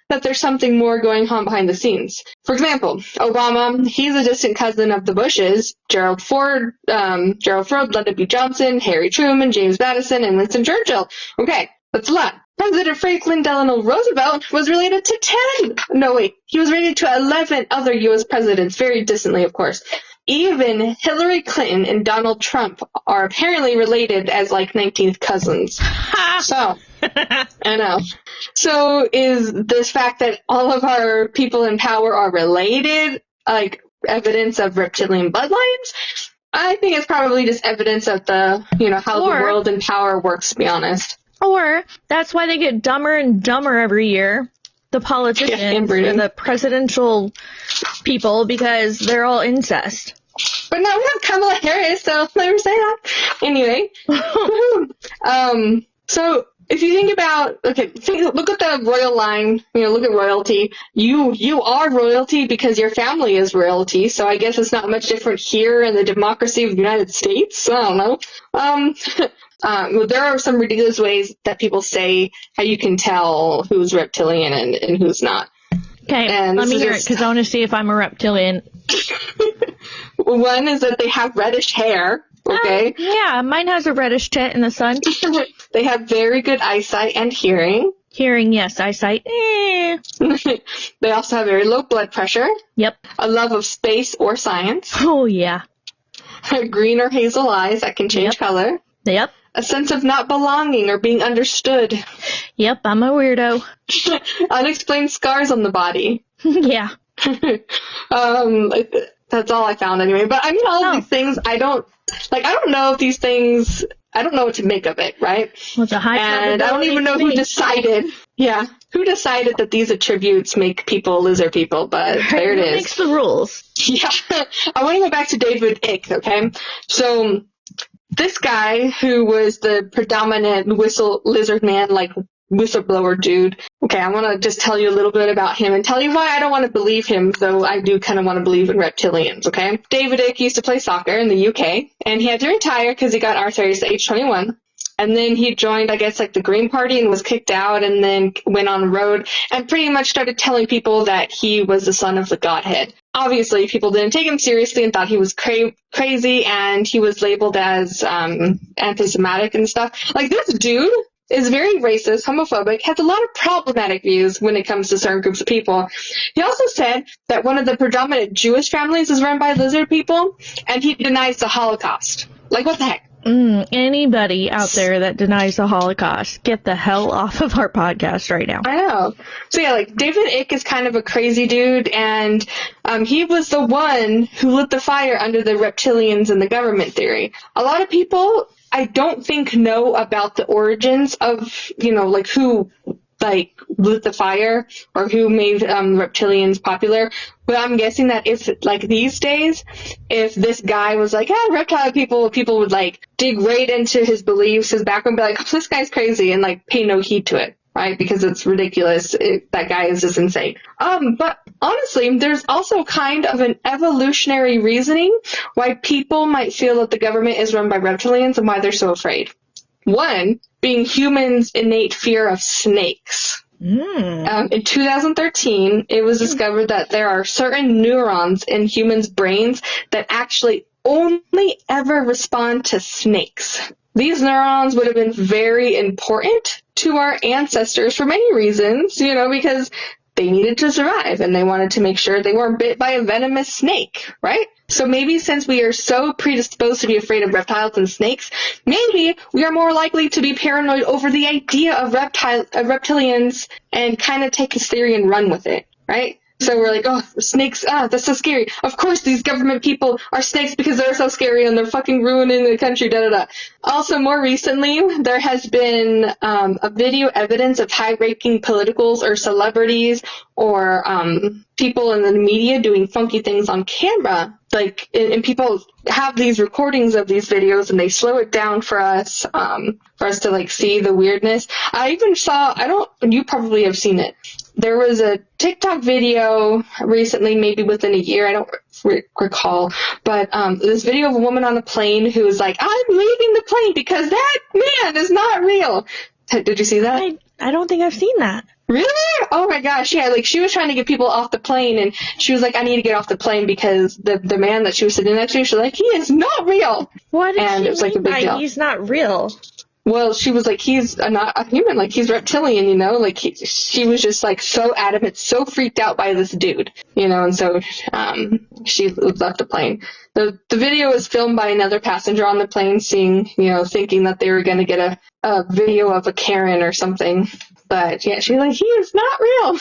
that there's something more going on behind the scenes. For example, Obama, he's a distant cousin of the Bushes, Gerald Ford, Lyndon B. Johnson, Harry Truman, James Madison, and Winston Churchill. Okay, that's a lot. President Franklin Delano Roosevelt was related to he was related to 11 other U.S. presidents, very distantly, of course. Even Hillary Clinton and Donald Trump are apparently related as, like, 19th cousins. So, I know. So is this fact that all of our people in power are related like evidence of reptilian bloodlines. I think it's probably just evidence of the, how the world and power works, to be honest. Or that's why they get dumber and dumber every year, the politicians and the presidential people, because they're all incest. But now we have Kamala Harris, so never say that. Anyway. So if you think about, look at the royal line, look at royalty. You are royalty because your family is royalty, so I guess it's not much different here in the democracy of the United States. I don't know. Well, there are some ridiculous ways that people say how you can tell who's reptilian and who's not. Okay, let me hear it, because I want to see if I'm a reptilian. One is that they have reddish hair, okay? Yeah, mine has a reddish tint in the sun. They have very good eyesight and hearing. Hearing, yes. Eyesight, They also have very low blood pressure. Yep. A love of space or science. Oh, yeah. Green or hazel eyes that can change color. Yep. A sense of not belonging or being understood. Yep, I'm a weirdo. Unexplained scars on the body. Yeah. That's all I found anyway. But I mean, all of these things, I don't know if these things, I don't know what to make of it, right? Well, it's a high and I don't even know who decided. Yeah. Who decided that these attributes make people lizard people, but there it is. Who makes the rules? Yeah. I want to go back to David Icke, okay? So, this guy who was the predominant lizard man, like whistleblower dude. Okay, I want to just tell you a little bit about him and tell you why I don't want to believe him, though I do kind of want to believe in reptilians, okay? David Icke used to play soccer in the UK, and he had to retire because he got arthritis at age 21. And then he joined, I guess, like the Green Party and was kicked out and then went on the road and pretty much started telling people that he was the son of the Godhead. Obviously, people didn't take him seriously and thought he was crazy, and he was labeled as anti-Semitic and stuff. Like, this dude is very racist, homophobic, has a lot of problematic views when it comes to certain groups of people. He also said that one of the predominant Jewish families is run by lizard people, and he denies the Holocaust. Like, what the heck? Anybody out there that denies the Holocaust, get the hell off of our podcast right now. I know. So yeah, like, David Icke is kind of a crazy dude, and he was the one who lit the fire under the reptilians and the government theory. A lot of people, I don't think, know about the origins of, like, who, like, lit the fire or who made reptilians popular. But I'm guessing that if, like, these days, if this guy was like, reptile people would, like, dig right into his beliefs, his background, be like, oh, this guy's crazy, and, like, pay no heed to it, right? Because it's ridiculous. That guy is just insane. But honestly, there's also kind of an evolutionary reasoning why people might feel that the government is run by reptilians and why they're so afraid. One being humans' innate fear of snakes. In 2013, it was discovered that there are certain neurons in humans' brains that actually only ever respond to snakes. These neurons would have been very important to our ancestors for many reasons, because they needed to survive and they wanted to make sure they weren't bit by a venomous snake, right? So maybe since we are so predisposed to be afraid of reptiles and snakes, maybe we are more likely to be paranoid over the idea of reptilians and kind of take this theory and run with it, right? So we're like, oh, snakes, that's so scary. Of course these government people are snakes because they're so scary and they're fucking ruining the country, da-da-da. Also, more recently, there has been a video evidence of high-ranking politicals or celebrities or people in the media doing funky things on camera. Like, and people have these recordings of these videos and they slow it down for us to, like, see the weirdness. I even saw, you probably have seen it. There was a TikTok video recently, maybe within a year, I don't recall, but this video of a woman on a plane who was like, I'm leaving the plane because that man is not real. Did you see that? I don't think I've seen that. Really? Oh my gosh, yeah, like, she was trying to get people off the plane, and she was like, I need to get off the plane because the man that she was sitting next to, she was like, he is not real. What did and she it was like a big deal. He's not real? Well, she was like, he's not a human, like, he's reptilian, like, she was just, like, so adamant, so freaked out by this dude, and so, she left the plane. The video was filmed by another passenger on the plane, thinking that they were gonna get a video of a Karen or something, but yeah, she's like, he is not real.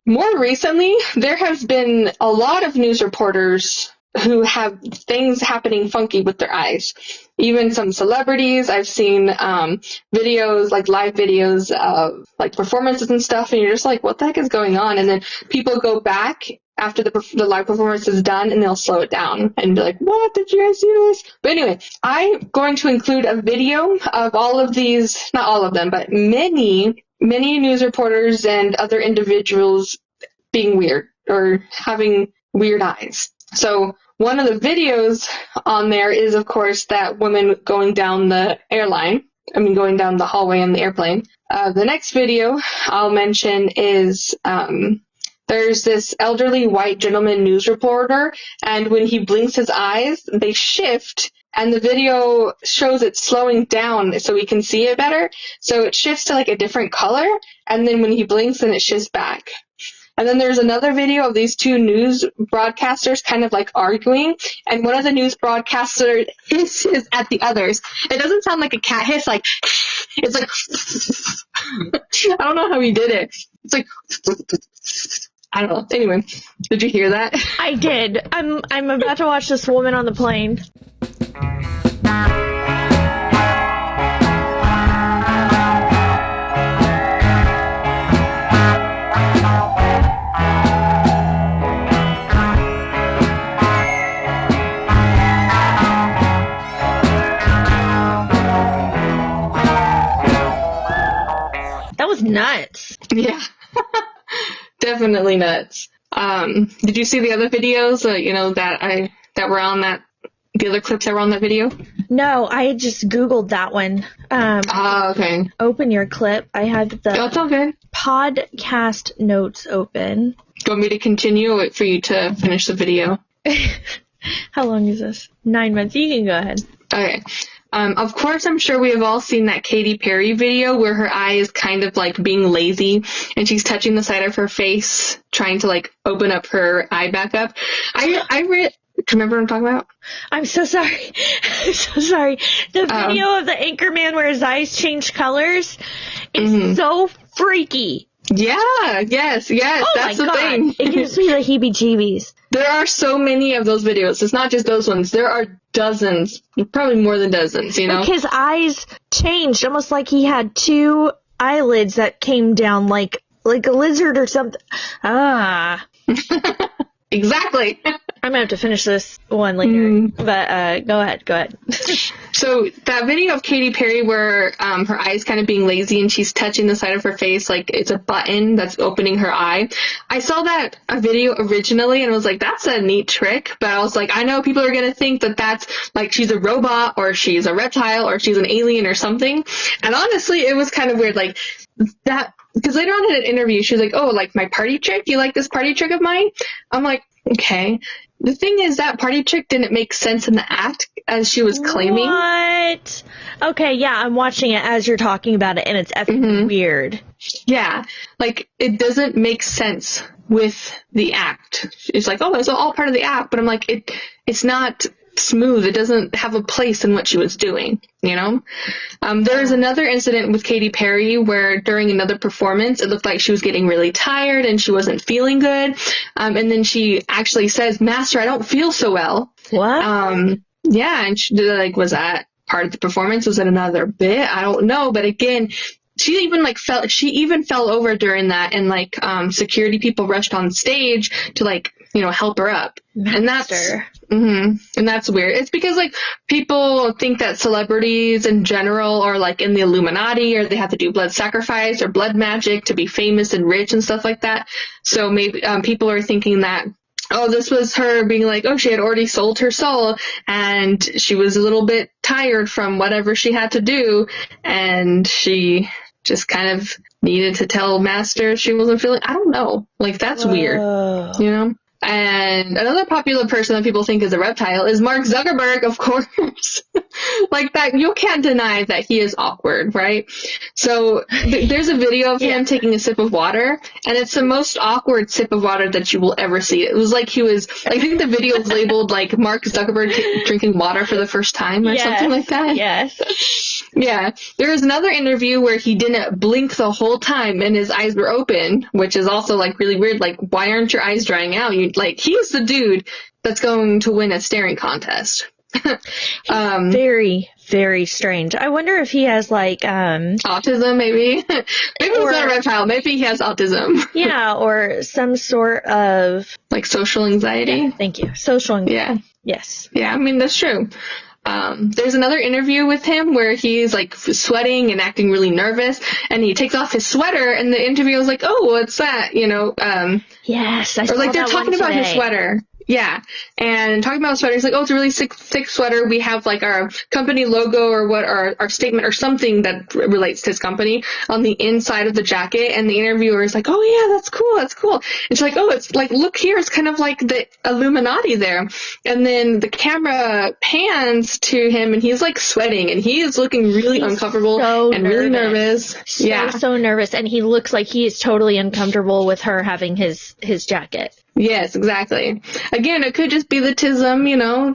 More recently, there has been a lot of news reporters who have things happening funky with their eyes. Even some celebrities. I've seen videos, like live videos of like performances and stuff, and you're just like, what the heck is going on? And then people go back after the live performance is done, and they'll slow it down and be like, what? Did you guys see this? But anyway, I'm going to include a video of all of these, not all of them, but many news reporters and other individuals being weird or having weird eyes. So one of the videos on there is, of course, that woman going down the going down the hallway in the airplane. The next video I'll mention is there's this elderly white gentleman news reporter, and when he blinks his eyes, they shift, and the video shows it slowing down so we can see it better. So it shifts to like a different color, and then when he blinks, then it shifts back. And then there's another video of these two news broadcasters kind of like arguing, and one of the news broadcasters hisses at the others. It doesn't sound like a cat hiss, like, it's like, I don't know how he did it. It's like, I don't know. Anyway, did you hear that? I did. I'm about to watch this woman on the plane. That was nuts. Yeah. Definitely nuts. Did you see the other videos, that were on the other clips that were on that video? No, I just Googled that one. Okay. Open your clip. I have the That's all good. podcast notes open. Do you want me to continue or wait for you to finish the video? How long is this? 9 minutes. You can go ahead. Okay. Of course, I'm sure we have all seen that Katy Perry video where her eye is kind of like being lazy and she's touching the side of her face, trying to like open up her eye back up. I read. Do you remember what I'm talking about? I'm so sorry. I'm so sorry. The video of the anchorman where his eyes change colors is so freaky. Yeah, yes, Oh that's my the God. thing. It gives me the heebie-jeebies. There are so many of those videos. It's not just those ones. There are dozens, probably more than dozens, you know? Like his eyes changed, almost like he had two eyelids that came down like a lizard or something. Exactly. I'm gonna have to finish this one later, but go ahead. So that video of Katy Perry where her eye's kind of being lazy and she's touching the side of her face like it's a button that's opening her eye. I saw a video originally and was like, that's a neat trick, but I was like, I know people are going to think that that's like she's a robot or she's a reptile or she's an alien or something. And honestly, it was kind of weird, like that, because later on in an interview, she was like, oh, like my party trick? You like this party trick of mine? I'm like, okay. The thing is, that party trick didn't make sense in the act as she was claiming. What? Okay, yeah, I'm watching it as you're talking about it, and it's effing weird. Yeah, like, it doesn't make sense with the act. It's like, oh, it's all part of the act, but I'm like, it's not smooth. It doesn't have a place in what she was doing, you know? There was another incident with Katy Perry where during another performance, it looked like she was getting really tired and she wasn't feeling good. And then she actually says, Master, I don't feel so well. What? Yeah, and she, like, was that part of the performance? Was it another bit? I don't know. But again, she even fell over during that, and like security people rushed on stage to like, you know, help her up. Master. And that's weird. It's because like people think that celebrities in general are like in the Illuminati, or they have to do blood sacrifice or blood magic to be famous and rich and stuff like that. So maybe people are thinking that, oh, this was her being like, oh, she had already sold her soul and she was a little bit tired from whatever she had to do, and she just kind of needed to tell Master she wasn't feeling. I don't know. Like, that's weird, you know? And another popular person that people think is a reptile is Mark Zuckerberg, of course. Like that, you can't deny that he is awkward, right? So there's a video of him taking a sip of water, and it's the most awkward sip of water that you will ever see. It was like he was, I think the video is labeled like Mark Zuckerberg drinking water for the first time or something like that. Yes. Yeah. There was another interview where he didn't blink the whole time and his eyes were open, which is also like really weird. Like, why aren't your eyes drying out? He's the dude that's going to win a staring contest. Very, very strange. I wonder if he has like autism, maybe. Maybe he's not a reptile. Maybe he has autism. Yeah, or some sort of like social anxiety. Yeah, thank you. Social anxiety. Yeah. Yes. Yeah, I mean, that's true. There's another interview with him where he's like sweating and acting really nervous, and he takes off his sweater, and the interviewer is like, "Oh, what's that?" Yes, I saw or like they're that talking one about today. his sweater. Yeah, and talking about the sweater, he's like, "Oh, it's a really thick sweater. We have like our company logo or what, our statement or something that relates to his company on the inside of the jacket." And the interviewer is like, "Oh yeah, that's cool. And she's like, "Oh, it's like, look here, it's kind of like the Illuminati there." And then the camera pans to him, and he's like sweating, and he is looking really uncomfortable and really nervous. So nervous, and he looks like he is totally uncomfortable with her having his jacket. Yes, exactly. Again, it could just be the tism,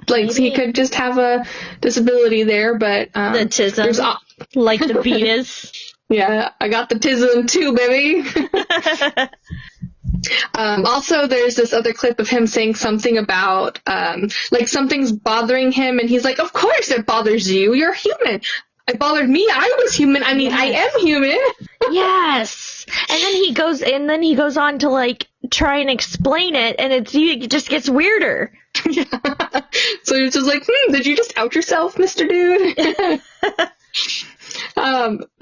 like maybe. He could just have a disability there, but the tism, like the Beatles. Yeah, I got the tism too, baby. Also, there's this other clip of him saying something about like something's bothering him, and he's like, "Of course it bothers you. You're human. It bothered me. I was human. I mean, yes. I am human." Yes. And then he goes on to like try and explain it, and it just gets weirder. Yeah. So you're just like, did you just out yourself, Mr. Dude?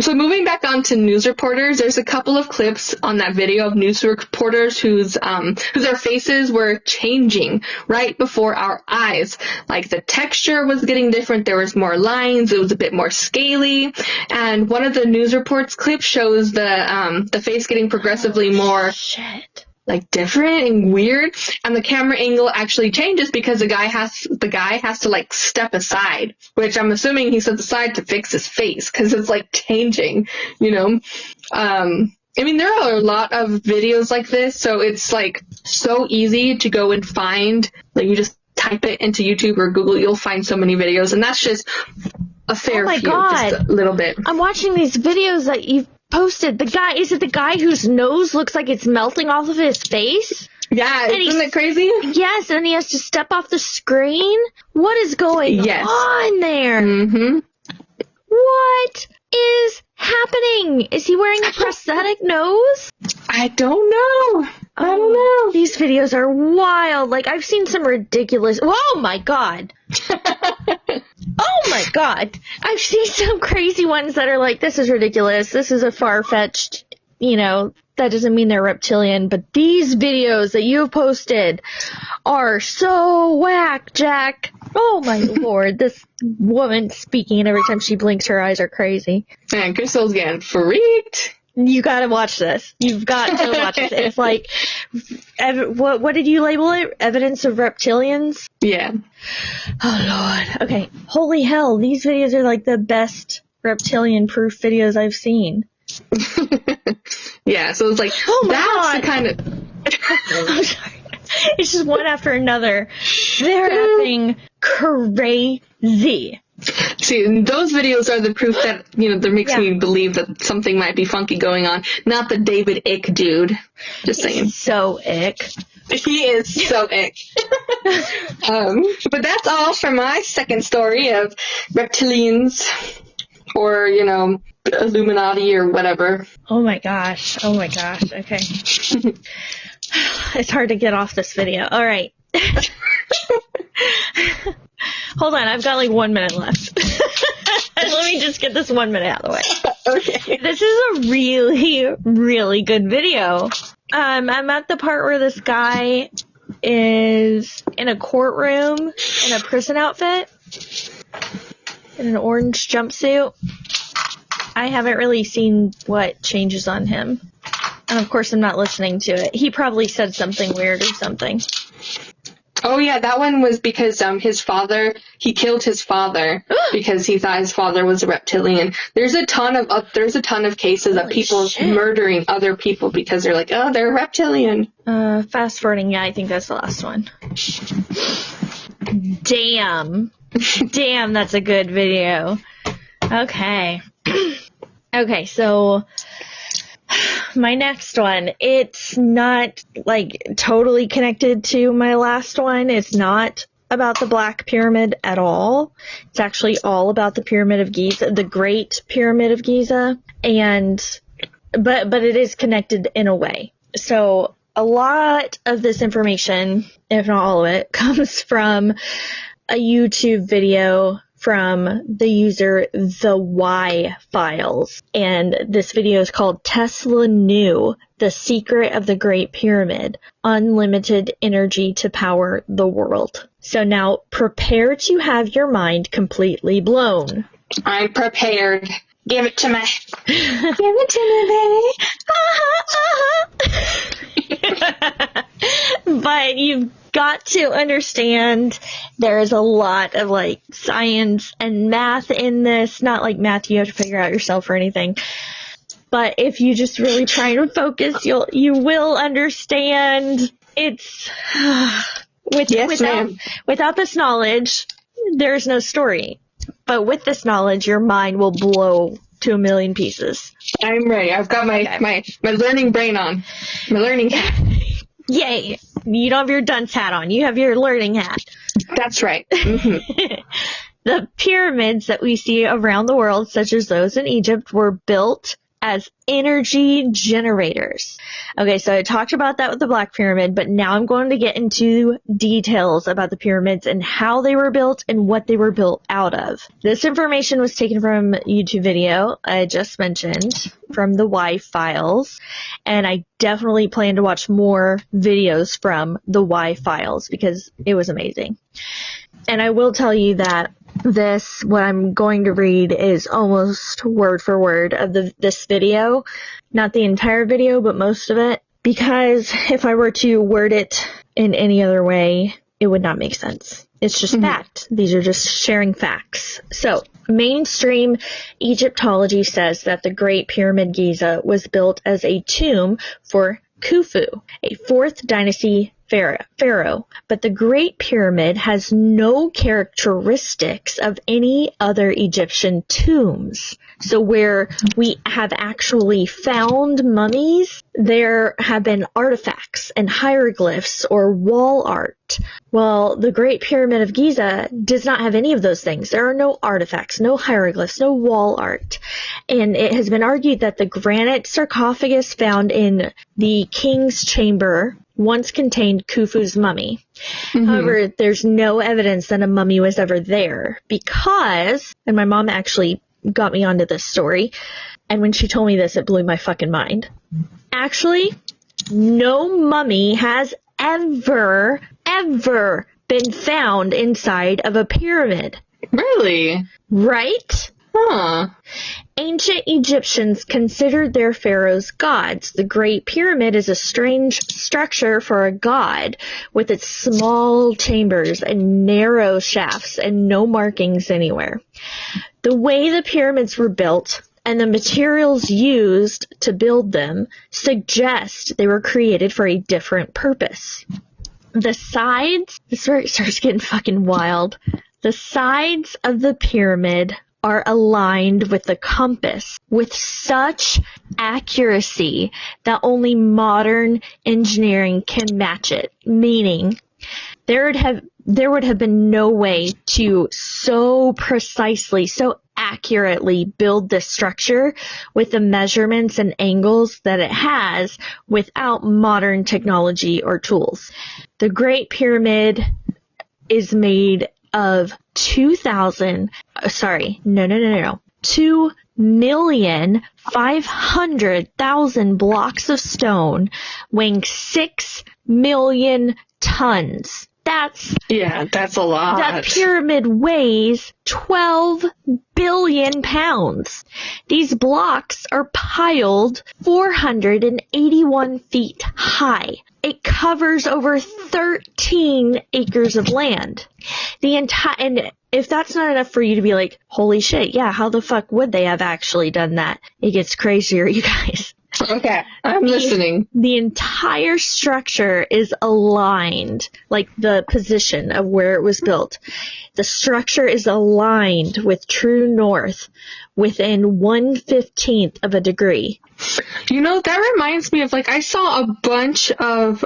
So moving back on to news reporters, there's a couple of clips on that video of news reporters whose their faces were changing right before our eyes. Like the texture was getting different. There was more lines. It was a bit more scaly. And one of the news reports clips shows the face getting progressively more like different and weird, and the camera angle actually changes because the guy has to like step aside, which I'm assuming he steps aside to fix his face because it's like changing, I mean, there are a lot of videos like this, so it's like so easy to go and find, like you just type it into YouTube or Google, you'll find so many videos, and that's just a fair few, just a little bit. I'm watching these videos that you've posted. Is it the guy whose nose looks like it's melting off of his face? Yeah, isn't it crazy? Yes, and he has to step off the screen. What is going on there? Mm-hmm. What is happening? Is he wearing a prosthetic nose? I don't know. I don't know. These videos are wild. Like, I've seen some ridiculous... Oh, my God. Oh, my God. I've seen some crazy ones that are like, this is ridiculous. This is a far-fetched, that doesn't mean they're reptilian. But these videos that you've posted are so whack, Jack. Oh, my Lord. This woman speaking, and every time she blinks, her eyes are crazy. Man, Crystal's getting freaked. You gotta watch this. You've got to watch this. It's like, what did you label it? Evidence of reptilians? Yeah. Oh, Lord. Okay. Holy hell, these videos are like the best reptilian-proof videos I've seen. Yeah, so it's like, that's the kind of... I'm sorry. It's just one after another. They're effing crazy. See, those videos are the proof that, that makes me believe that something might be funky going on. Not the David Ick dude. Just saying. So ick. He is so ick. But that's all for my second story of reptilians or, Illuminati or whatever. Oh my gosh. Okay. It's hard to get off this video. All right. Hold on, I've got like 1 minute left. Let me just get this 1 minute out of the way. Okay. This is a really, really good video. I'm at the part where this guy is in a courtroom in a prison outfit in an orange jumpsuit. I haven't really seen what changes on him. And of course I'm not listening to it. He probably said something weird or something. Oh yeah, that one was because he killed his father because he thought his father was a reptilian. There's a ton of cases of people murdering other people because they're like, oh, they're reptilian. Fast forwarding, I think that's the last one. Damn, that's a good video. Okay. Okay, so my next one, it's not like totally connected to my last one. It's not about the Black Pyramid at all. It's actually all about the Pyramid of Giza, the Great Pyramid of Giza, but it is connected in a way. So a lot of this information, if not all of it, comes from a YouTube video from the user The Why Files. And this video is called Tesla Knew the Secret of the Great Pyramid, Unlimited Energy to Power the World. So now prepare to have your mind completely blown. I'm prepared. Give it to me. Give it to me, baby. But you've got to understand there is a lot of like science and math in this. Not like math you have to figure out yourself or anything. But if you just really try to focus, you will understand. It's without this knowledge, there's no story. But with this knowledge, your mind will blow to a million pieces. I'm ready. I've got my learning brain on. My learning hat. Yay! You don't have your dunce hat on. You have your learning hat. That's right. Mm-hmm. The pyramids that we see around the world, such as those in Egypt, were built as energy generators. Okay, so I talked about that with the Black Pyramid, but now I'm going to get into details about the pyramids and how they were built and what they were built out of. This information was taken from a YouTube video I just mentioned from the Why Files, and I definitely plan to watch more videos from the Why Files because it was amazing. And I will tell you that what I'm going to read is almost word for word of this video. Not the entire video, but most of it. Because if I were to word it in any other way, it would not make sense. It's just fact. These are just sharing facts. So, mainstream Egyptology says that the Great Pyramid Giza was built as a tomb for Khufu, a 4th dynasty pharaoh, but the Great Pyramid has no characteristics of any other Egyptian tombs. So where we have actually found mummies, there have been artifacts and hieroglyphs or wall art. Well, the Great Pyramid of Giza does not have any of those things. There are no artifacts, no hieroglyphs, no wall art. And it has been argued that the granite sarcophagus found in the King's Chamber once contained Khufu's mummy. However, there's no evidence that a mummy was ever there because, and my mom actually got me onto this story, and when she told me this, it blew my fucking mind. Actually, no mummy has ever been found inside of a pyramid. Really? Right? Huh. Ancient Egyptians considered their pharaohs gods. The Great Pyramid is a strange structure for a god, with its small chambers and narrow shafts and no markings anywhere. The way the pyramids were built and the materials used to build them suggest they were created for a different purpose. The sides, this is where it starts getting fucking wild. The sides of the pyramid are aligned with the compass with such accuracy that only modern engineering can match it. Meaning, there would have been no way to so precisely, so accurately build this structure with the measurements and angles that it has without modern technology or tools. The Great Pyramid is made of 2,500,000 blocks of stone weighing 6 million tons. That's a lot. That pyramid weighs 12 billion pounds. These blocks are piled 481 feet high. It covers over 13 acres of land. And if that's not enough for you to be like, holy shit, yeah, how the fuck would they have actually done that? It gets crazier, you guys. Okay, I'm listening. The entire structure is aligned, like the position of where it was built. The structure is aligned with true north within 1/15 of a degree. That reminds me of, I saw a bunch of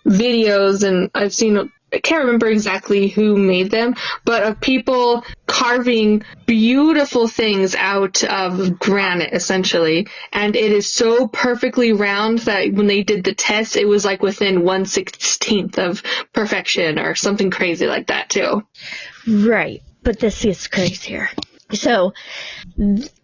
videos, and I've seen, I can't remember exactly who made them, but of people carving beautiful things out of granite, essentially. And it is so perfectly round that when they did the test, it was within 1/16 of perfection or something crazy like that, too. Right. But this is crazier. So,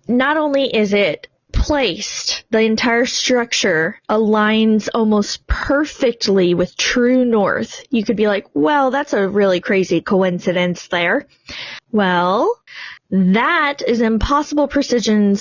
not only is it placed, the entire structure aligns almost perfectly with true north. You could be like, well, that's a really crazy coincidence there. Well, that is impossible precision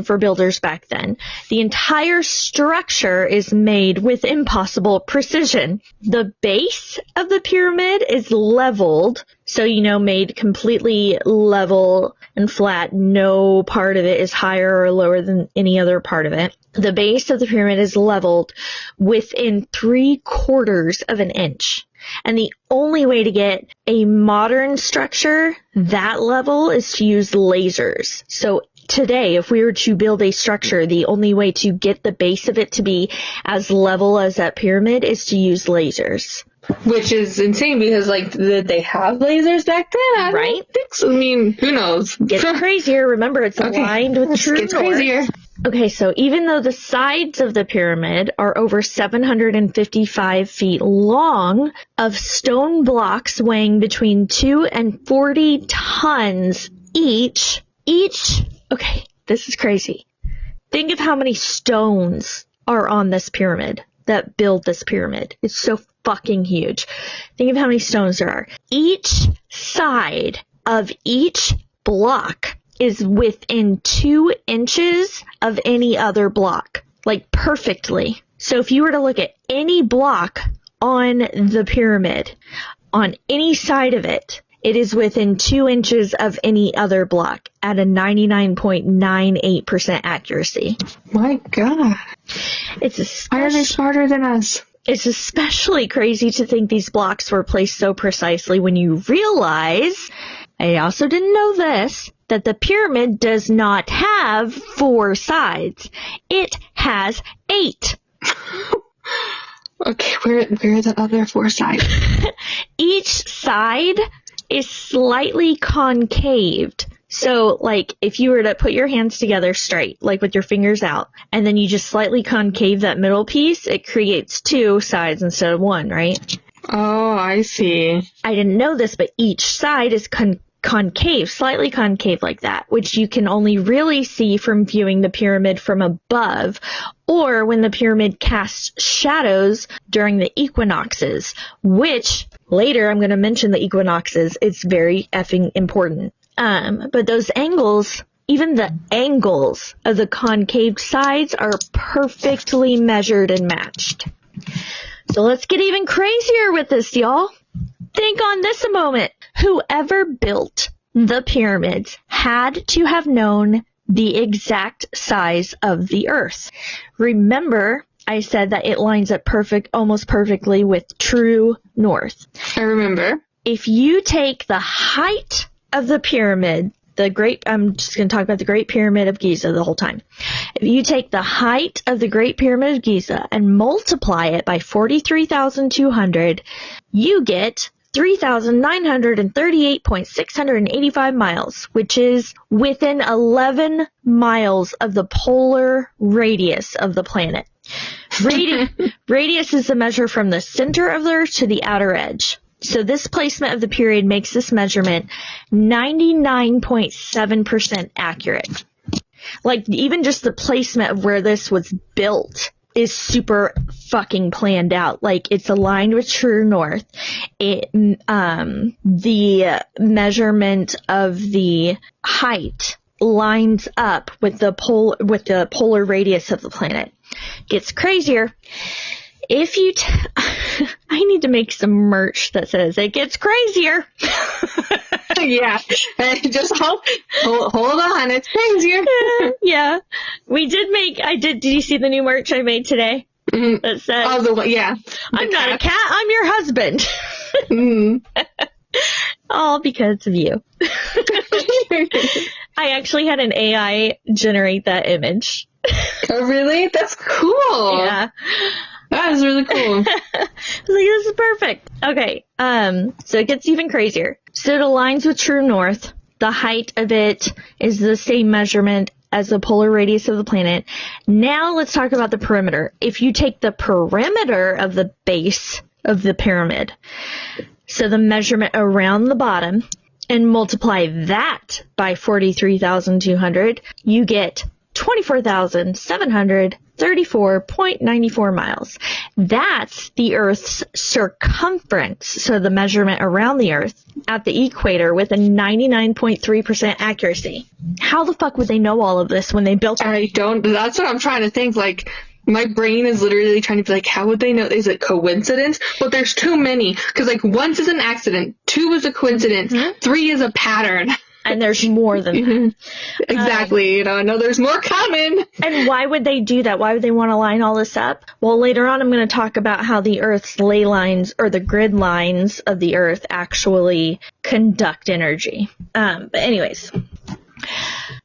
for builders back then. The entire structure is made with impossible precision. The base of the pyramid is leveled, so made completely level and flat. No part of it is higher or lower than any other part of it. The base of the pyramid is leveled within 3/4 of an inch. And the only way to get a modern structure that level is to use lasers. So today, if we were to build a structure, the only way to get the base of it to be as level as that pyramid is to use lasers. Which is insane because, did they have lasers back then? I don't think so. I mean, who knows? Gets crazier. Remember, it's aligned with true north. Gets crazier. Okay, so even though the sides of the pyramid are over 755 feet long, of stone blocks weighing between 2 and 40 tons each, okay, this is crazy. Think of how many stones are on this pyramid that build this pyramid. It's so fucking huge. Think of how many stones there are. Each side of each block is within 2 inches of any other block. Perfectly. So if you were to look at any block on the pyramid, on any side of it, it is within 2 inches of any other block at a 99.98% accuracy. My God. Why are they smarter than us? It's especially crazy to think these blocks were placed so precisely when you realize, I also didn't know this, that the pyramid does not have 4 sides. It has 8. Okay, where are the other 4 sides? Each side is slightly concaved. So, if you were to put your hands together straight, with your fingers out, and then you just slightly concave that middle piece, it creates 2 sides instead of 1, right? Oh, I see. I didn't know this, but each side is concave, slightly concave like that, which you can only really see from viewing the pyramid from above, or when the pyramid casts shadows during the equinoxes, which later I'm going to mention the equinoxes. It's very effing important. But those angles, even the angles of the concave sides are perfectly measured and matched. So let's get even crazier with this, y'all. Think on this a moment. Whoever built the pyramids had to have known the exact size of the Earth. Remember, I said that it lines up almost perfectly with true north. I remember. If you take the height of the pyramid, I'm just going to talk about the Great Pyramid of Giza the whole time. If you take the height of the Great Pyramid of Giza and multiply it by 43,200, you get 3,938.685 miles, which is within 11 miles of the polar radius of the planet. Radius is the measure from the center of the Earth to the outer edge. So this placement of the period makes this measurement 99.7% accurate. Even just the placement of where this was built is super fucking planned out. It's aligned with true north. The measurement of the height lines up with the polar radius of the planet. Gets crazier. If you I need to make some merch that says it gets crazier. It Yeah. Just hold on. It's crazier. Yeah. Did you see the new merch I made today? Mm-hmm. That says, I'm not a cat, I'm your husband. Mm-hmm. All because of you. I actually had an AI generate that image. Oh, really? That's cool. Yeah. That is really cool. I was like, this is perfect. Okay, so it gets even crazier. So it aligns with true north. The height of it is the same measurement as the polar radius of the planet. Now let's talk about the perimeter. If you take the perimeter of the base of the pyramid, so the measurement around the bottom, and multiply that by 43,200, you get 24,734.94 miles. That's the Earth's circumference, so the measurement around the Earth at the equator with a 99.3% accuracy. How the fuck would they know all of this when they built it? I don't. That's what I'm trying to think. Like, my brain is literally trying to be like, how would they know? Is it coincidence? But there's too many. Because, like, 1 is an accident, 2 is a coincidence, 3 is a pattern. And there's more than that. Exactly. I know there's more coming. And why would they do that? Why would they want to line all this up? Well, later on I'm going to talk about how the Earth's ley lines, or the grid lines of the Earth, actually conduct energy. But anyways.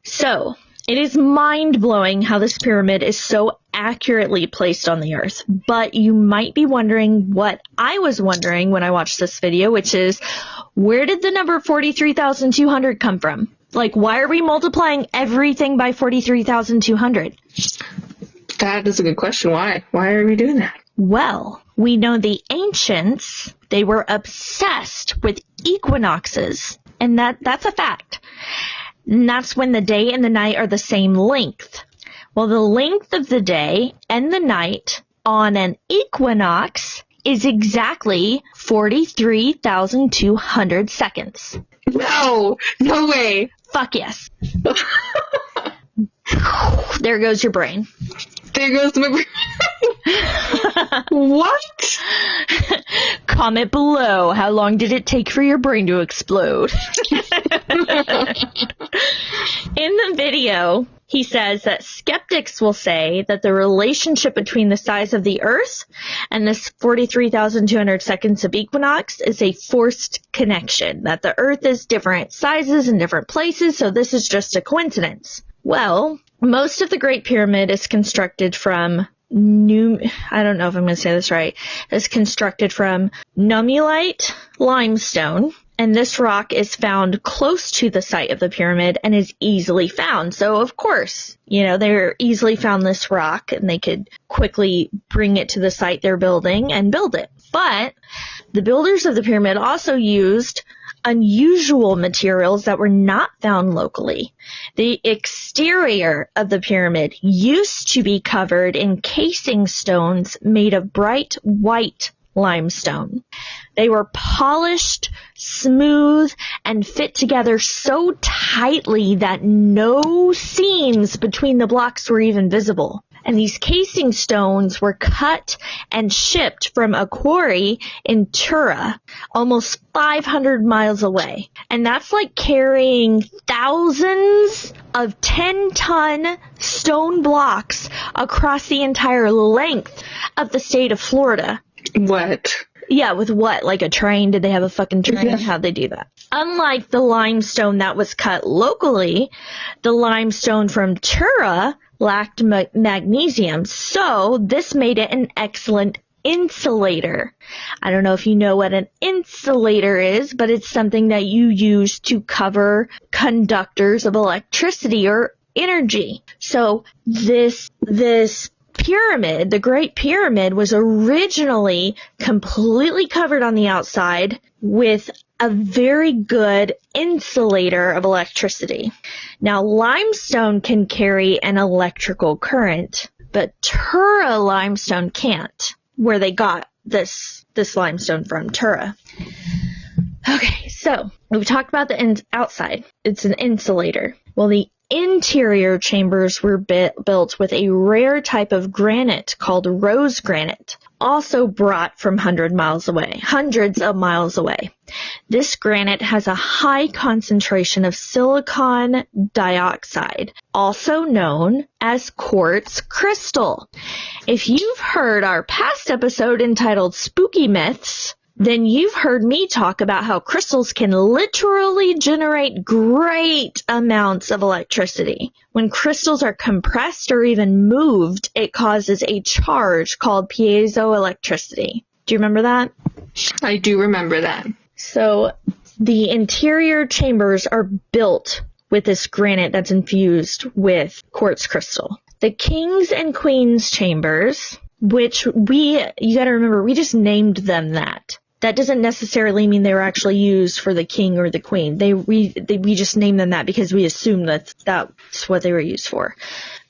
So, it is mind-blowing how this pyramid is so accurately placed on the Earth. But you might be wondering what I was wondering when I watched this video, which is, where did the number 43,200 come from? Like, why are we multiplying everything by 43,200? That is a good question. Why? Why are we doing that? Well, we know the ancients, they were obsessed with equinoxes. And that's a fact. And that's when the day and the night are the same length. Well, the length of the day and the night on an equinox is exactly 43,200 seconds. No way. Fuck yes. There goes your brain. There goes my brain. What? Comment below, how long did it take for your brain to explode? In the video, he says that skeptics will say that the relationship between the size of the Earth and this 43,200 seconds of equinox is a forced connection, that the Earth is different sizes in different places, so this is just a coincidence. Well, most of the Great Pyramid is constructed from I don't know if I'm going to say this right, is constructed from nummullite limestone, and this rock is found close to the site of the pyramid and is easily found. So, of course, they easily found this rock and they could quickly bring it to the site they're building and build it. But the builders of the pyramid also used unusual materials that were not found locally. The exterior of the pyramid used to be covered in casing stones made of bright white limestone. They were polished, smooth, and fit together so tightly that no seams between the blocks were even visible. And these casing stones were cut and shipped from a quarry in Tura, almost 500 miles away. And that's like carrying thousands of 10-ton stone blocks across the entire length of the state of Florida. What? Yeah, with what? Like a train? Did they have a fucking train? Yeah. How'd they do that? Unlike the limestone that was cut locally, the limestone from Tura lacked magnesium, so this made it an excellent insulator. I don't know if you know what an insulator is, but it's something that you use to cover conductors of electricity or energy. So this pyramid, the Great Pyramid, was originally completely covered on the outside with a very good insulator of electricity. Now, limestone can carry an electrical current, but Tura limestone can't, where they got this limestone from, Tura. Okay, so we've talked about the outside. It's an insulator. Well, the interior chambers were built with a rare type of granite called rose granite. also brought from hundreds of miles away. This granite has a high concentration of silicon dioxide, also known as quartz crystal. If you've heard our past episode entitled Spooky Myths, then you've heard me talk about how crystals can literally generate great amounts of electricity. When crystals are compressed or even moved, it causes a charge called piezoelectricity. Do you remember that? I do remember that. So the interior chambers are built with this granite that's infused with quartz crystal. The king's and queen's chambers, which you gotta remember, we just named them that. That doesn't necessarily mean they were actually used for the king or the queen. We just named them that because we assumed that's what they were used for.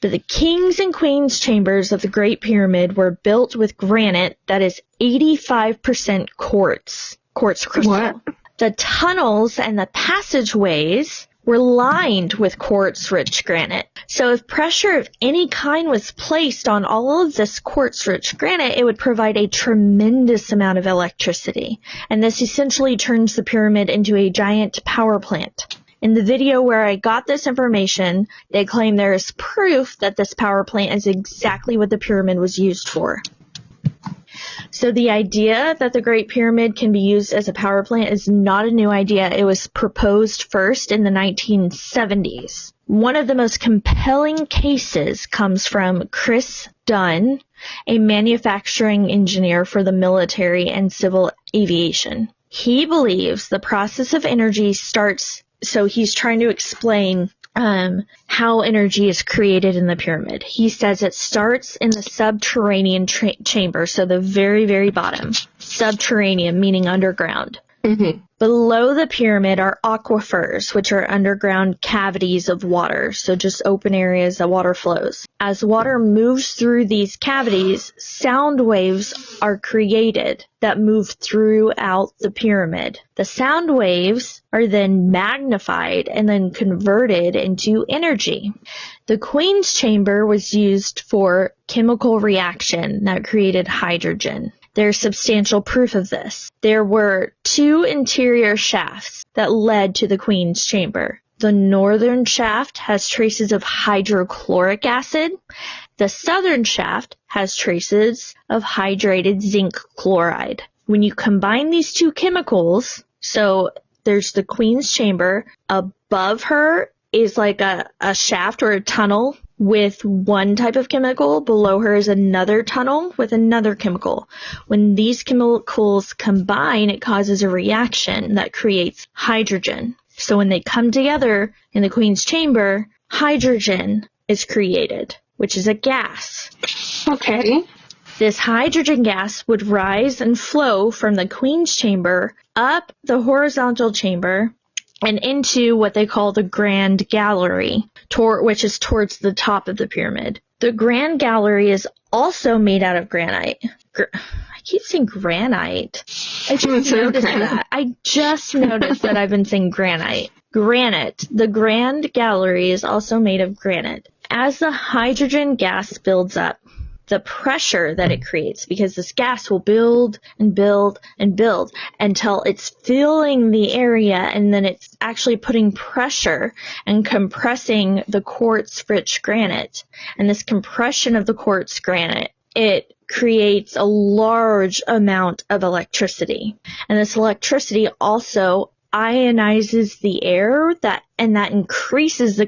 But the king's and queen's chambers of the Great Pyramid were built with granite that is 85% quartz crystal. What? The tunnels and the passageways were lined with quartz-rich granite. So if pressure of any kind was placed on all of this quartz-rich granite, it would provide a tremendous amount of electricity. And this essentially turns the pyramid into a giant power plant. In the video where I got this information, they claim there is proof that this power plant is exactly what the pyramid was used for. So the idea that the Great Pyramid can be used as a power plant is not a new idea. It was proposed first in the 1970s. One of the most compelling cases comes from Chris Dunn, a manufacturing engineer for the military and civil aviation. He believes the process of energy starts, so he's trying to explain how energy is created in the pyramid. He says it starts in the subterranean chamber, so the very, very bottom. Subterranean, meaning underground. Mm-hmm. Below the pyramid are aquifers, which are underground cavities of water, so just open areas that water flows. As water moves through these cavities, sound waves are created that move throughout the pyramid. The sound waves are then magnified and then converted into energy. The Queen's Chamber was used for chemical reaction that created hydrogen. There's substantial proof of this. There were 2 interior shafts that led to the Queen's Chamber. The northern shaft has traces of hydrochloric acid. The southern shaft has traces of hydrated zinc chloride. When you combine these 2 chemicals, so there's the Queen's Chamber, above her is like a shaft or a tunnel with one type of chemical. Below her is another tunnel with another chemical. When these chemicals combine, it causes a reaction that creates hydrogen. So when they come together in the Queen's Chamber, hydrogen is created, which is a gas. Okay. This hydrogen gas would rise and flow from the Queen's Chamber up the horizontal chamber and into what they call the Grand Gallery, which is towards the top of the pyramid. The Grand Gallery is also made out of granite. I keep saying granite. I just noticed that. I just noticed that I've been saying granite. Granite. The Grand Gallery is also made of granite. As the hydrogen gas builds up, the pressure that it creates, because this gas will build and build and build until it's filling the area, and then it's actually putting pressure and compressing the quartz-rich granite. And this compression of the quartz granite, it creates a large amount of electricity. And this electricity also ionizes the air that increases the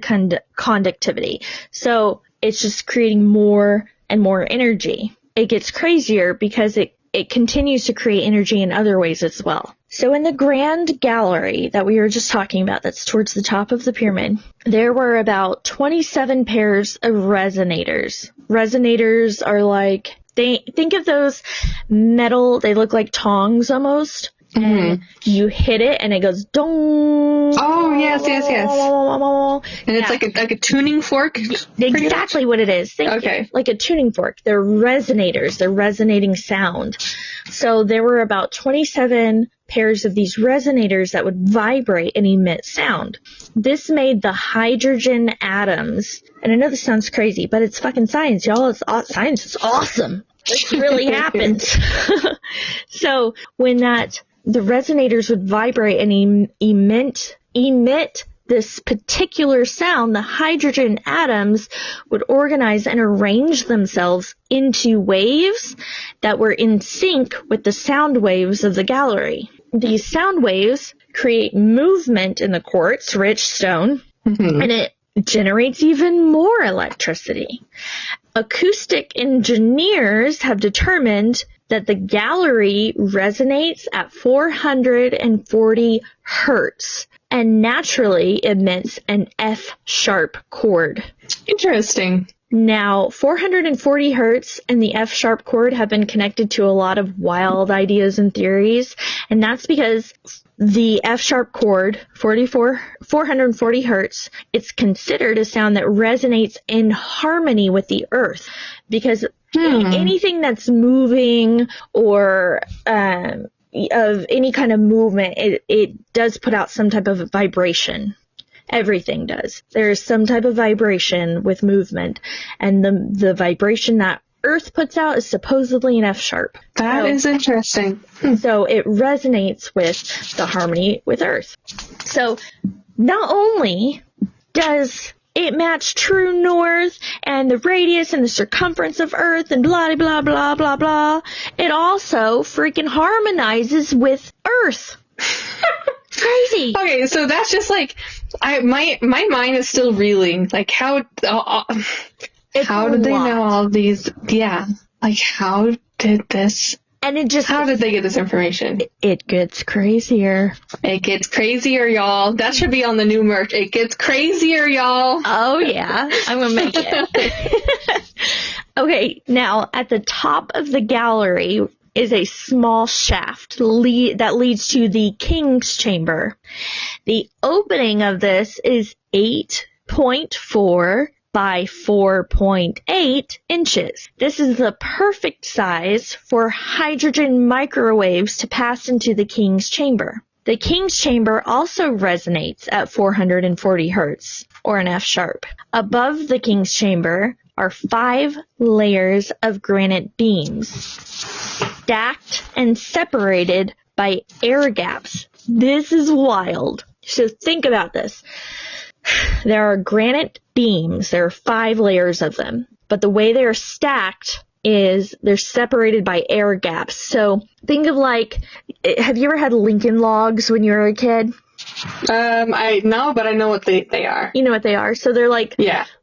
conductivity. So it's just creating more and more energy. It gets crazier because it continues to create energy in other ways as well. So in the Grand Gallery that we were just talking about, that's towards the top of the pyramid, there were about 27 pairs of resonators. Resonators are like, think of those metal, they look like tongs almost. Mm-hmm. And you hit it and it goes dong. Oh, yes. And it's like a tuning fork? Exactly what it is. Okay. Like a tuning fork. They're resonators. They're resonating sound. So there were about 27 pairs of these resonators that would vibrate and emit sound. This made the hydrogen atoms, and I know this sounds crazy, but it's fucking science, y'all. Science is awesome. This really happened. So when the resonators would vibrate and emit this particular sound, the hydrogen atoms would organize and arrange themselves into waves that were in sync with the sound waves of the gallery. These sound waves create movement in the quartz-rich stone, and it generates even more electricity. Acoustic engineers have determined that the gallery resonates at 440 hertz and naturally emits an F-sharp chord. Interesting. Now, 440 hertz and the F-sharp chord have been connected to a lot of wild ideas and theories, and that's because the F-sharp chord, 440 hertz, it's considered a sound that resonates in harmony with the earth, because anything that's moving or of any kind of movement, it does put out some type of vibration. Everything does. There's some type of vibration with movement, and the vibration that Earth puts out is supposedly an F-sharp. That is interesting. So it resonates with the harmony with Earth. So not only does it match true north and the radius and the circumference of Earth and blah, blah, blah, blah, blah, it also freaking harmonizes with Earth. Crazy. Okay, so that's just like, my mind is still reeling. Like, how did they know all these? Yeah, like, how did this? And it just, how did they get this information? It gets crazier. It gets crazier, y'all. That should be on the new merch. It gets crazier, y'all. Oh yeah, I'm gonna make it. Okay, now at the top of the gallery is a small shaft that leads to the king's chamber. The opening of this is 8.4 by 4.8 inches. This is the perfect size for hydrogen microwaves to pass into the king's chamber. The king's chamber also resonates at 440 hertz, or an F sharp. Above the king's chamber are 5 layers of granite beams, stacked and separated by air gaps. This is wild. So think about this. There are granite beams. There are 5 layers of them. But the way they're stacked is they're separated by air gaps. So think of like, have you ever had Lincoln logs when you were a kid? I know, but I know what they are. You know what they are. So they're like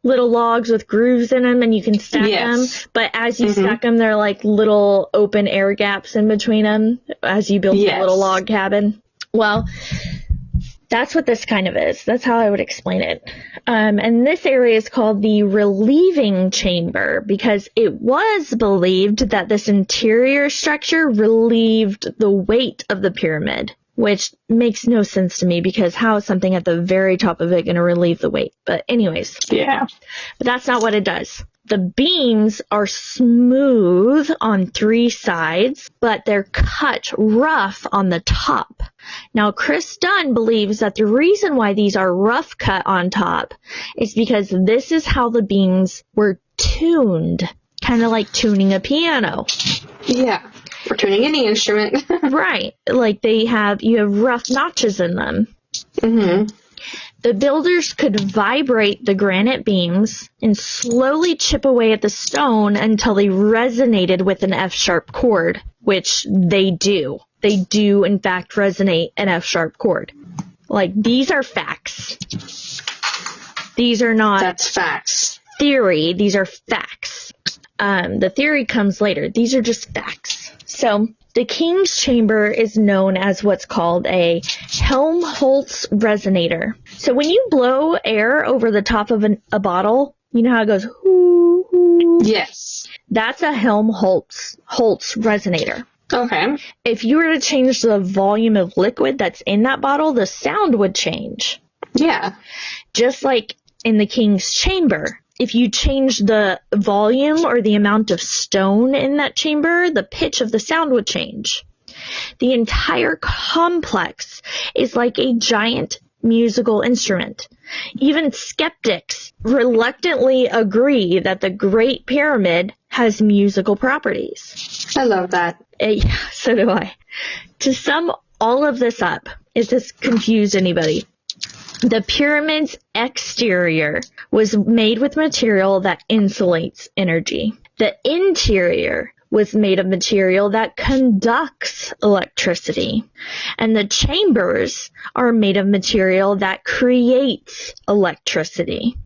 little logs with grooves in them, and you can stack them. But as you stack them, they're like little open air gaps in between them as you build a little log cabin. Well, that's what this kind of is. That's how I would explain it. And this area is called the relieving chamber because it was believed that this interior structure relieved the weight of the pyramid, which makes no sense to me because how is something at the very top of it going to relieve the weight? But anyways. Yeah. But that's not what it does. The beams are smooth on 3 sides, but they're cut rough on the top. Now, Chris Dunn believes that the reason why these are rough cut on top is because this is how the beams were tuned, kind of like tuning a piano. Yeah. Or tuning any instrument. Right. Like you have rough notches in them. Mm-hmm. The builders could vibrate the granite beams and slowly chip away at the stone until they resonated with an F-sharp chord, which they do. They do, in fact, resonate an F-sharp chord. Like, these are facts. These are not... That's facts. Theory. These are facts. The theory comes later. These are just facts. So, the king's chamber is known as what's called a Helmholtz resonator. So when you blow air over the top of a bottle, you know how it goes, hoo, hoo? Yes. That's a Helmholtz resonator. Okay. If you were to change the volume of liquid that's in that bottle, the sound would change. Yeah. Just like in the king's chamber. If you change the volume or the amount of stone in that chamber, the pitch of the sound would change. The entire complex is like a giant musical instrument. Even skeptics reluctantly agree that the Great Pyramid has musical properties. I love that. Yeah, so do I. To sum all of this up, if this confused anybody, the pyramid's exterior was made with material that insulates energy. The interior was made of material that conducts electricity. And the chambers are made of material that creates electricity.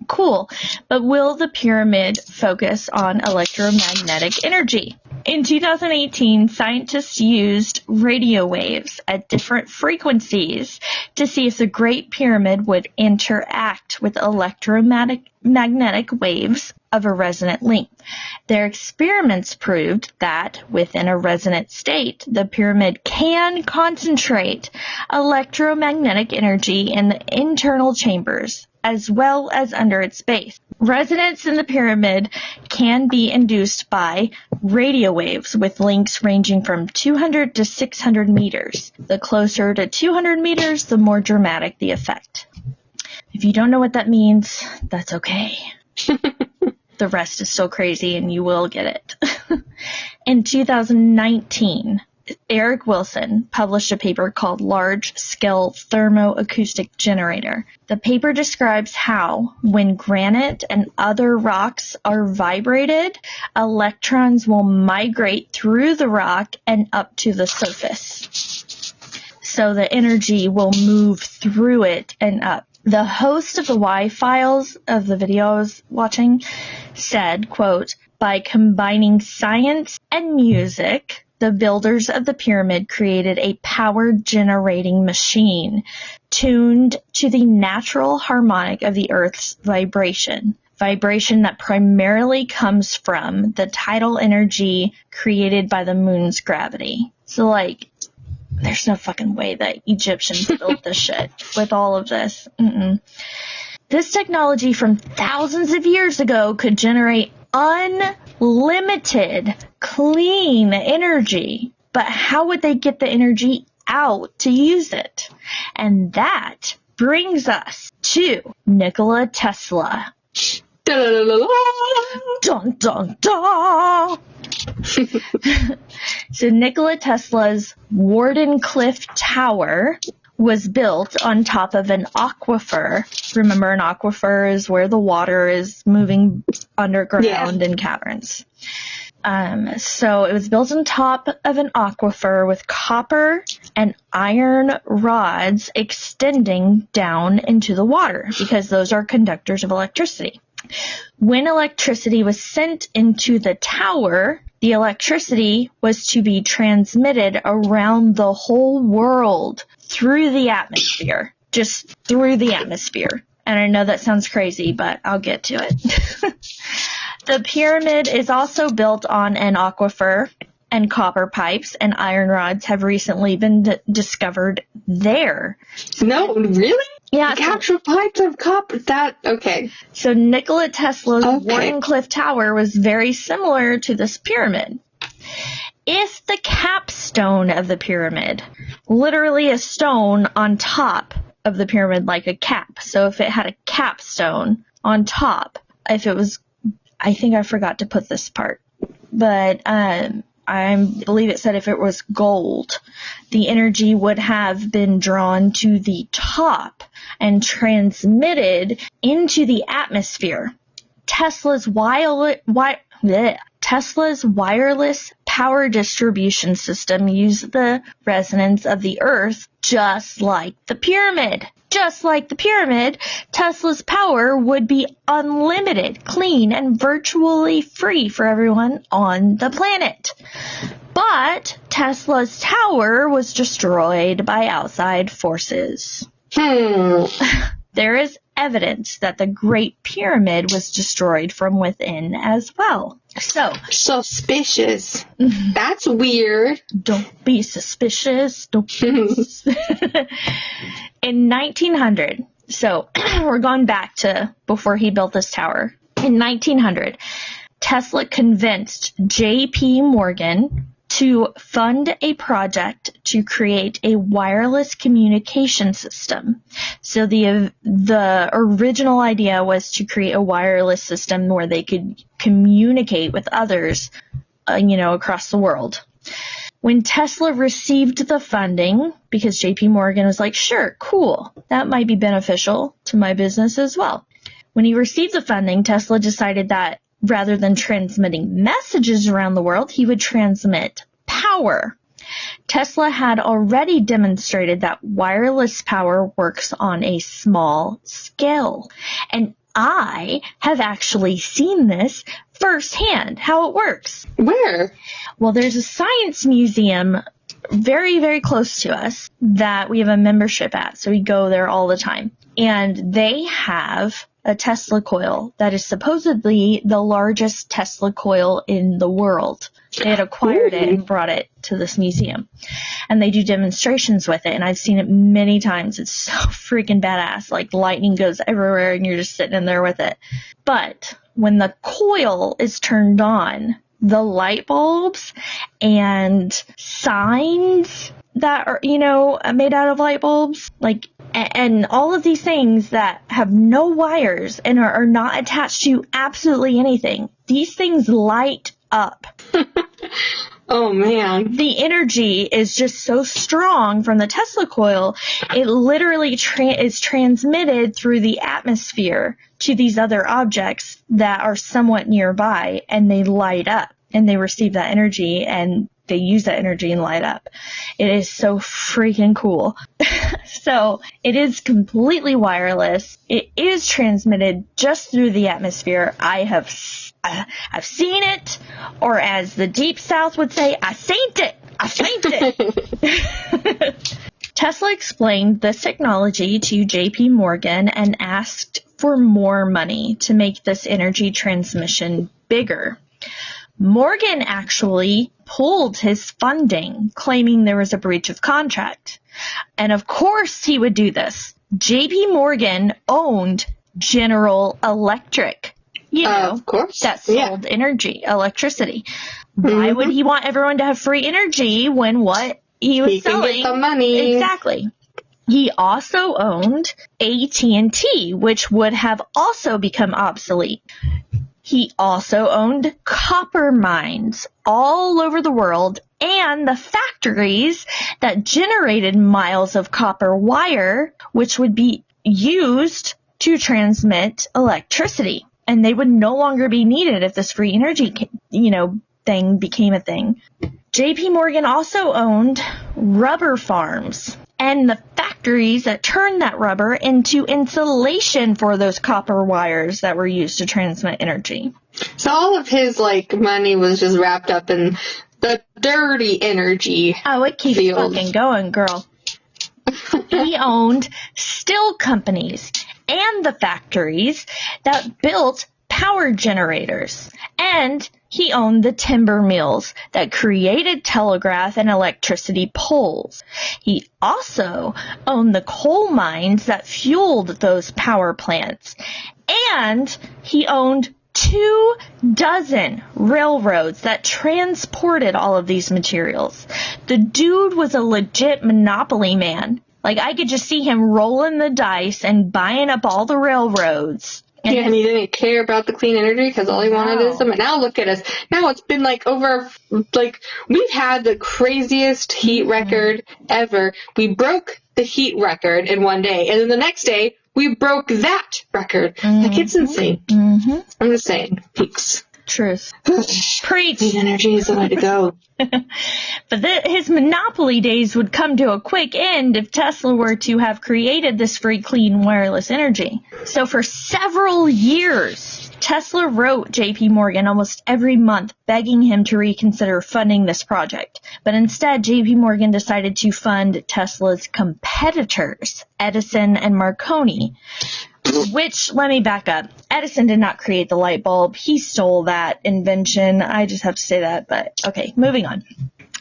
Cool. But will the pyramid focus on electromagnetic energy? In 2018, scientists used radio waves at different frequencies to see if the Great Pyramid would interact with electromagnetic waves of a resonant length. Their experiments proved that within a resonant state, the pyramid can concentrate electromagnetic energy in the internal chambers as well as under its base. Resonance in the pyramid can be induced by radio waves with lengths ranging from 200 to 600 meters. The closer to 200 meters, the more dramatic the effect. If you don't know what that means, that's okay. The rest is so crazy and you will get it. In 2019, Eric Wilson published a paper called Large-Scale Thermoacoustic Generator. The paper describes how, when granite and other rocks are vibrated, electrons will migrate through the rock and up to the surface. So the energy will move through it and up. The host of the Y files of the video I was watching said, quote, "By combining science and music, the builders of the pyramid created a power-generating machine tuned to the natural harmonic of the Earth's vibration that primarily comes from the tidal energy created by the moon's gravity." So, like, there's no fucking way that Egyptians built this shit with all of this. This technology from thousands of years ago could generate unlimited clean energy. But how would they get the energy out to use it? And that brings us to Nikola Tesla. Dun, dun, dun. So Nikola Tesla's Wardenclyffe Tower was built on top of an aquifer. Remember, an aquifer is where the water is moving underground in caverns. So it was built on top of an aquifer with copper and iron rods extending down into the water because those are conductors of electricity. When electricity was sent into the tower, the electricity was to be transmitted around the whole world through the atmosphere. Just through the atmosphere. And I know that sounds crazy, but I'll get to it. The pyramid is also built on an aquifer, and copper pipes and iron rods have recently been discovered there. No, really? Yeah. Capture pipes of copper. Okay. So Nikola Tesla's Wardenclyffe Tower was very similar to this pyramid. If the capstone of the pyramid, literally a stone on top of the pyramid like a cap, so if it had a capstone on top, if it was, I think I forgot to put this part, but I believe it said if it was gold, the energy would have been drawn to the top and transmitted into the atmosphere. Tesla's wireless power distribution system used the resonance of the Earth just like the pyramid. Just like the pyramid, Tesla's power would be unlimited, clean, and virtually free for everyone on the planet. But Tesla's tower was destroyed by outside forces. There is evidence that the Great Pyramid was destroyed from within as well. So suspicious. That's weird. Don't be suspicious. Don't be suspicious. In 1900, so we're going back to before he built this tower. In 1900, Tesla convinced J.P. Morgan to fund a project to create a wireless communication system. So the original idea was to create a wireless system where they could communicate with others, across the world. When Tesla received the funding, because JP Morgan was like, sure, cool, that might be beneficial to my business as well. When he received the funding, Tesla decided that rather than transmitting messages around the world, he would transmit power. Tesla had already demonstrated that wireless power works on a small scale. And I have actually seen this firsthand, how it works. Where? Well, there's a science museum very, very close to us that we have a membership at, so we go there all the time. And they have a Tesla coil that is supposedly the largest Tesla coil in the world. They had acquired it and brought it to this museum. And they do demonstrations with it, and I've seen it many times. It's so freaking badass. Like, lightning goes everywhere, and you're just sitting in there with it. But when the coil is turned on, the light bulbs and signs that are, made out of light bulbs, and all of these things that have no wires and are not attached to absolutely anything, these things light up. Oh, man. The energy is just so strong from the Tesla coil, it literally is transmitted through the atmosphere to these other objects that are somewhat nearby, and they light up, and they receive that energy, and they use that energy and light up. It is so freaking cool. So it is completely wireless. It is transmitted just through the atmosphere. I've seen it, or as the Deep South would say, I seen it. Tesla explained this technology to JP Morgan and asked for more money to make this energy transmission bigger. Morgan actually pulled his funding, claiming there was a breach of contract. And of course he would do this. JP Morgan owned General Electric, of course. that sold electricity. Why would he want everyone to have free energy when what he was selling? He can get the money. Exactly. He also owned AT&T, which would have also become obsolete. He also owned copper mines all over the world and the factories that generated miles of copper wire, which would be used to transmit electricity. And they would no longer be needed if this free energy, thing became a thing. JP Morgan also owned rubber farms and the factories that turned that rubber into insulation for those copper wires that were used to transmit energy. So all of his, money was just wrapped up in the dirty energy. Oh, it keeps fucking going, girl. He owned steel companies and the factories that built power generators. And he owned the timber mills that created telegraph and electricity poles. He also owned the coal mines that fueled those power plants. And he owned 24 railroads that transported all of these materials. The dude was a legit monopoly man. I could just see him rolling the dice and buying up all the railroads. And he didn't care about the clean energy because all he wanted is them. And now look at us. Now it's been we've had the craziest heat record ever. We broke the heat record in one day. And then the next day, we broke that record. It's insane. I'm just saying. Peaks. Truth. Preach. Clean energy is the way to go. But his monopoly days would come to a quick end if Tesla were to have created this free, clean, wireless energy. So for several years, Tesla wrote JP Morgan almost every month begging him to reconsider funding this project. But instead, JP Morgan decided to fund Tesla's competitors, Edison and Marconi. Which, let me back up. Edison did not create the light bulb. He stole that invention. I just have to say that, but okay, moving on.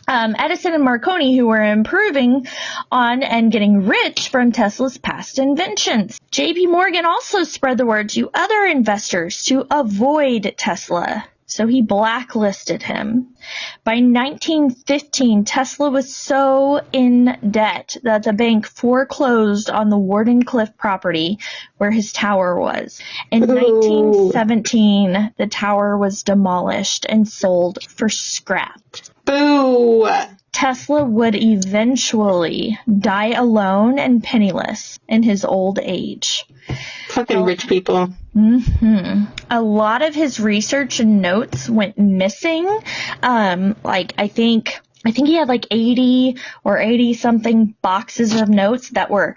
Edison and Marconi, who were improving on and getting rich from Tesla's past inventions. JP Morgan also spread the word to other investors to avoid Tesla. So he blacklisted him. By 1915, Tesla was so in debt that the bank foreclosed on the Warden Cliff property where his tower was. In 1917, the tower was demolished and sold for scrap. Boo! Tesla would eventually die alone and penniless in his old age. Fucking rich people. A lot of his research and notes went missing. I think he had like 80 or 80 something boxes of notes that were,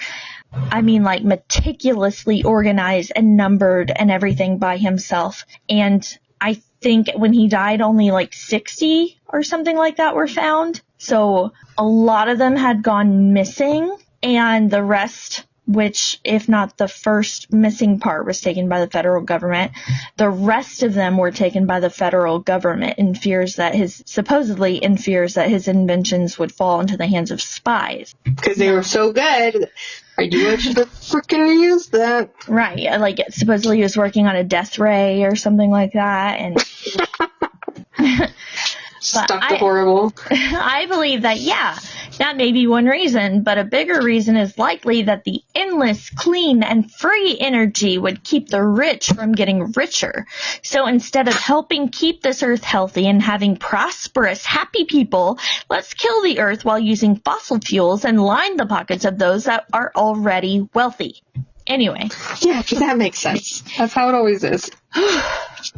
meticulously organized and numbered and everything by himself. And I think when he died, only like 60 or something like that were found. So a lot of them had gone missing, and the rest, which, if not the first missing part, was taken by the federal government. The rest of them were taken by the federal government supposedly in fears that his inventions would fall into the hands of spies. Because they were so good. Our U.S. should have freaking used that. Right. Like, supposedly he was working on a death ray or something like that. And Stuck to horrible. I believe that, that may be one reason, but a bigger reason is likely that the endless, clean, and free energy would keep the rich from getting richer. So instead of helping keep this earth healthy and having prosperous, happy people, let's kill the earth while using fossil fuels and line the pockets of those that are already wealthy. Anyway. Yeah, that makes sense. That's how it always is.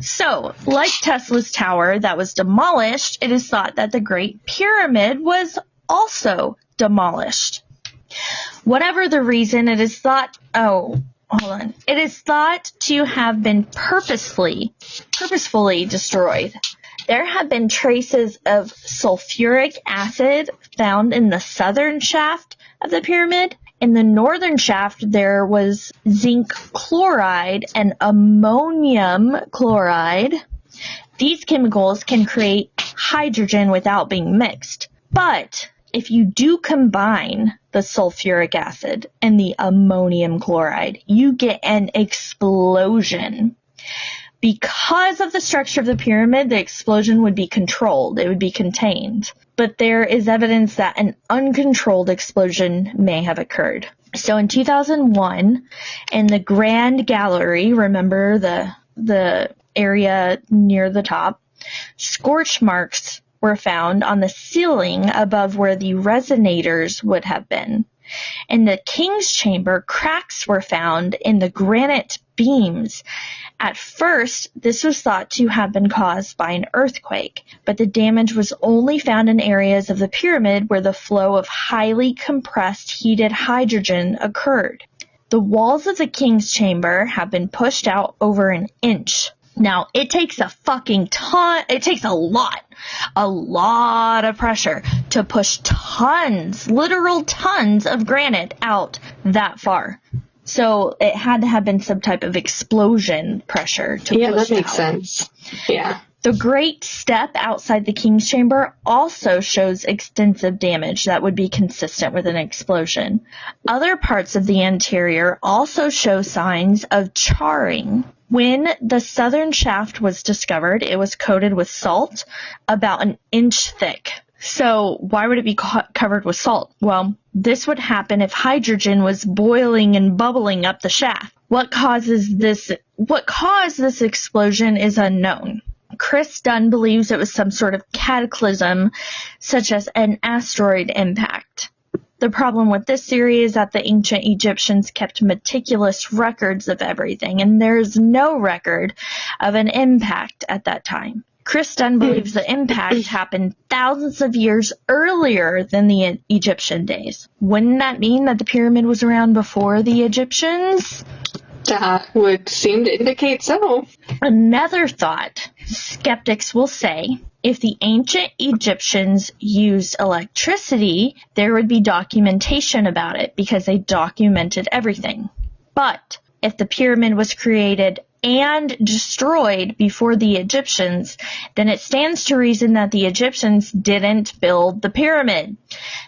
So, like Tesla's tower that was demolished, it is thought that the Great Pyramid was also demolished. Whatever the reason, it is thought to have been purposefully destroyed. There have been traces of sulfuric acid found in the southern shaft of the pyramid. In the northern shaft, there was zinc chloride and ammonium chloride. These chemicals can create hydrogen without being mixed. But if you do combine the sulfuric acid and the ammonium chloride, you get an explosion. Because of the structure of the pyramid, the explosion would be controlled. It would be contained. But there is evidence that an uncontrolled explosion may have occurred. So in 2001, in the Grand Gallery, remember the area near the top, scorch marks were found on the ceiling above where the resonators would have been. In the King's Chamber, cracks were found in the granite beams. At first, this was thought to have been caused by an earthquake, but the damage was only found in areas of the pyramid where the flow of highly compressed heated hydrogen occurred. The walls of the King's Chamber have been pushed out over an inch. Now, it takes a lot of pressure to push literal tons of granite out that far. So it had to have been some type of explosion pressure to push it out. Yeah, that makes sense. Yeah. The Great Step outside the King's Chamber also shows extensive damage that would be consistent with an explosion. Other parts of the interior also show signs of charring. When the southern shaft was discovered, it was coated with salt, about an inch thick. So why would it be covered with salt? Well, this would happen if hydrogen was boiling and bubbling up the shaft. What caused this explosion is unknown. Chris Dunn believes it was some sort of cataclysm, such as an asteroid impact. The problem with this theory is that the ancient Egyptians kept meticulous records of everything, and there is no record of an impact at that time. Chris Dunn believes the impact happened thousands of years earlier than the Egyptian days. Wouldn't that mean that the pyramid was around before the Egyptians? That would seem to indicate so. Another thought, skeptics will say, if the ancient Egyptians used electricity, there would be documentation about it because they documented everything. But if the pyramid was created and destroyed before the Egyptians, then it stands to reason that the Egyptians didn't build the pyramid.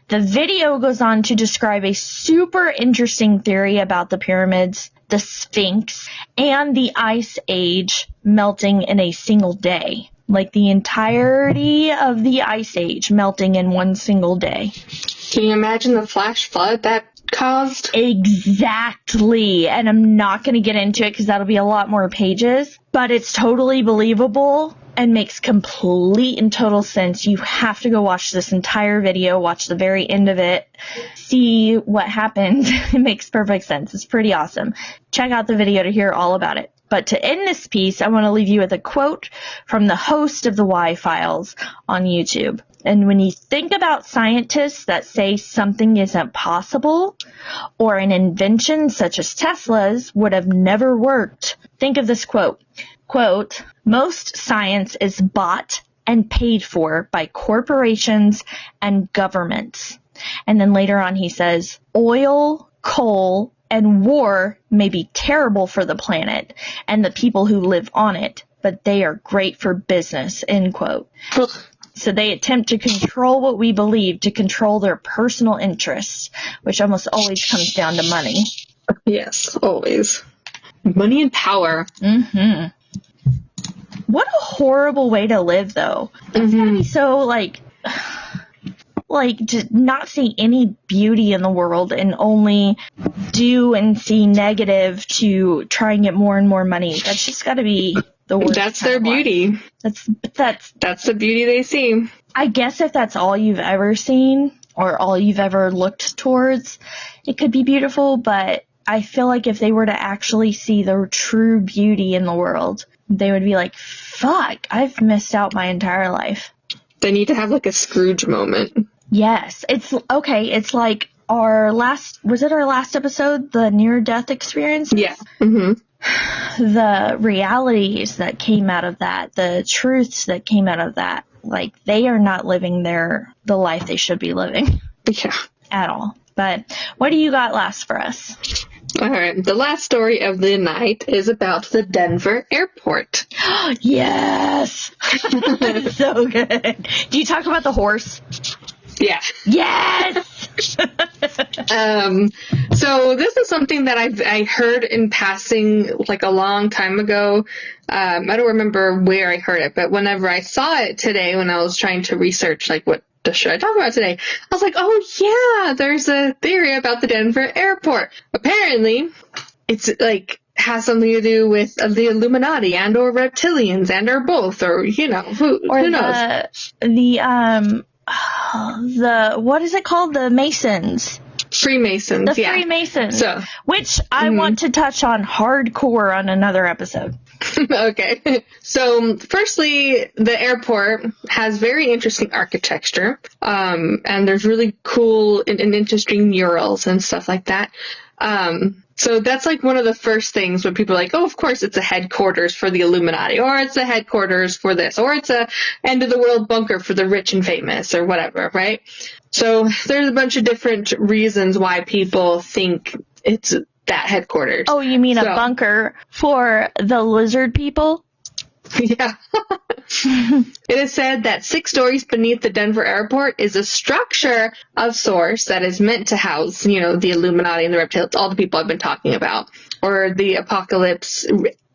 The video goes on to describe a super interesting theory about the pyramids, the Sphinx, and the Ice Age melting in a single day. Like the entirety of the Ice Age melting in one single day. Can you imagine the flash flood that caused? Exactly. And I'm not going to get into it because that'll be a lot more pages. But it's totally believable and makes complete and total sense. You have to go watch this entire video, watch the very end of it, see what happened. It makes perfect sense. It's pretty awesome. Check out the video to hear all about it. But to end this piece, I want to leave you with a quote from the host of the Y-Files on YouTube. And when you think about scientists that say something isn't possible, or an invention such as Tesla's would have never worked, think of this quote. Quote, most science is bought and paid for by corporations and governments. And then later on he says, oil, coal, and war may be terrible for the planet and the people who live on it, but they are great for business, end quote. So they attempt to control what we believe to control their personal interests, which almost always comes down to money. Yes, always. Money and power. Mm-hmm. What a horrible way to live, though. That's gotta be so, like, to not see any beauty in the world and only do and see negative to try and get more and more money. That's just gotta be the worst. That's their beauty. That's the beauty they see. I guess if that's all you've ever seen or all you've ever looked towards, it could be beautiful, but I feel like if they were to actually see the true beauty in the world, they would be like, fuck, I've missed out my entire life. They need to have like a Scrooge moment. Yes. It's okay. It's like was it our last episode? The near-death experience? Yeah. Mm-hmm. The realities that came out of that, the truths that came out of that, like they are not living the life they should be living. Yeah. At all. But what do you got last for us? All right. The last story of the night is about the Denver airport. Yes! So good. Do you talk about the horse? Yeah. Yes! So this is something that I heard in passing like a long time ago. I don't remember where I heard it, but whenever I saw it today when I was trying to research like what should I talk about today, I was like, oh yeah, there's a theory about the Denver airport. Apparently, it's like has something to do with the Illuminati and or reptilians and or both, or who knows? The what is it called? The Masons. Freemasons. The Freemasons. So, which I want to touch on hardcore on another episode. Okay. So, firstly, the airport has very interesting architecture, and there's really cool and interesting murals and stuff like that. So that's like one of the first things when people are like, oh, of course it's a headquarters for the Illuminati, or it's a headquarters for this, or it's a end of the world bunker for the rich and famous, or whatever, right? So there's a bunch of different reasons why people think it's that headquarters. Oh, you mean a bunker for the lizard people? Yeah. It is said that 6 stories beneath the Denver airport is a structure of sorts that is meant to house, the Illuminati and the reptiles, all the people I've been talking about, or the apocalypse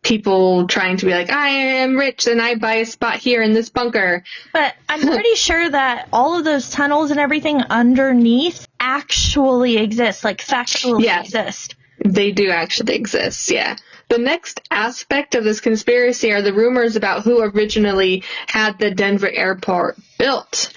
people trying to be like, I am rich and I buy a spot here in this bunker. But I'm pretty sure that all of those tunnels and everything underneath actually exist, like factually exist. They do actually exist, yeah. The next aspect of this conspiracy are the rumors about who originally had the Denver airport built.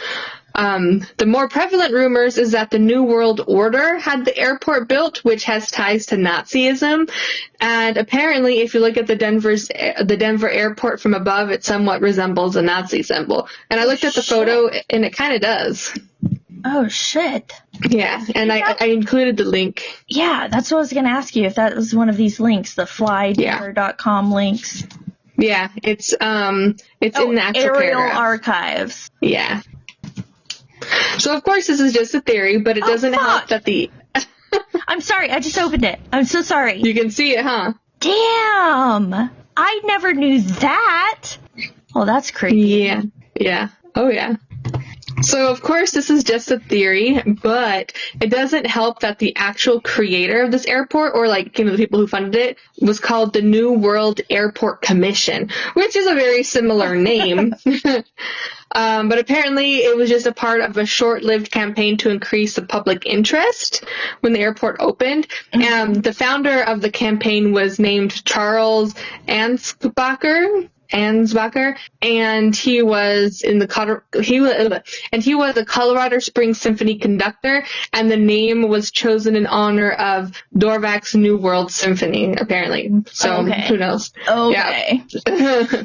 The more prevalent rumors is that the New World Order had the airport built, which has ties to Nazism. And apparently, if you look at the Denver airport from above, it somewhat resembles a Nazi symbol. And I looked at the photo, and it kind of does. Oh, shit. Yeah, and I included the link. Yeah, that's what I was going to ask you, if that was one of these links, the flydenver.com links. Yeah, it's in the actual aerial paragraph. Archives. Yeah. So, of course, this is just a theory, but it doesn't help that the... I'm sorry, I just opened it. I'm so sorry. You can see it, huh? Damn! I never knew that! Well, that's creepy. Yeah. Oh, yeah. So, of course, this is just a theory, but it doesn't help that the actual creator of this airport, or like, the people who funded it, was called the New World Airport Commission, which is a very similar name. But apparently it was just a part of a short-lived campaign to increase the public interest when the airport opened. And the founder of the campaign was named Charles Ansbacher, and he was a Colorado Springs Symphony conductor, and the name was chosen in honor of Dvorak's New World Symphony, apparently. So, Who knows? Okay. Yeah.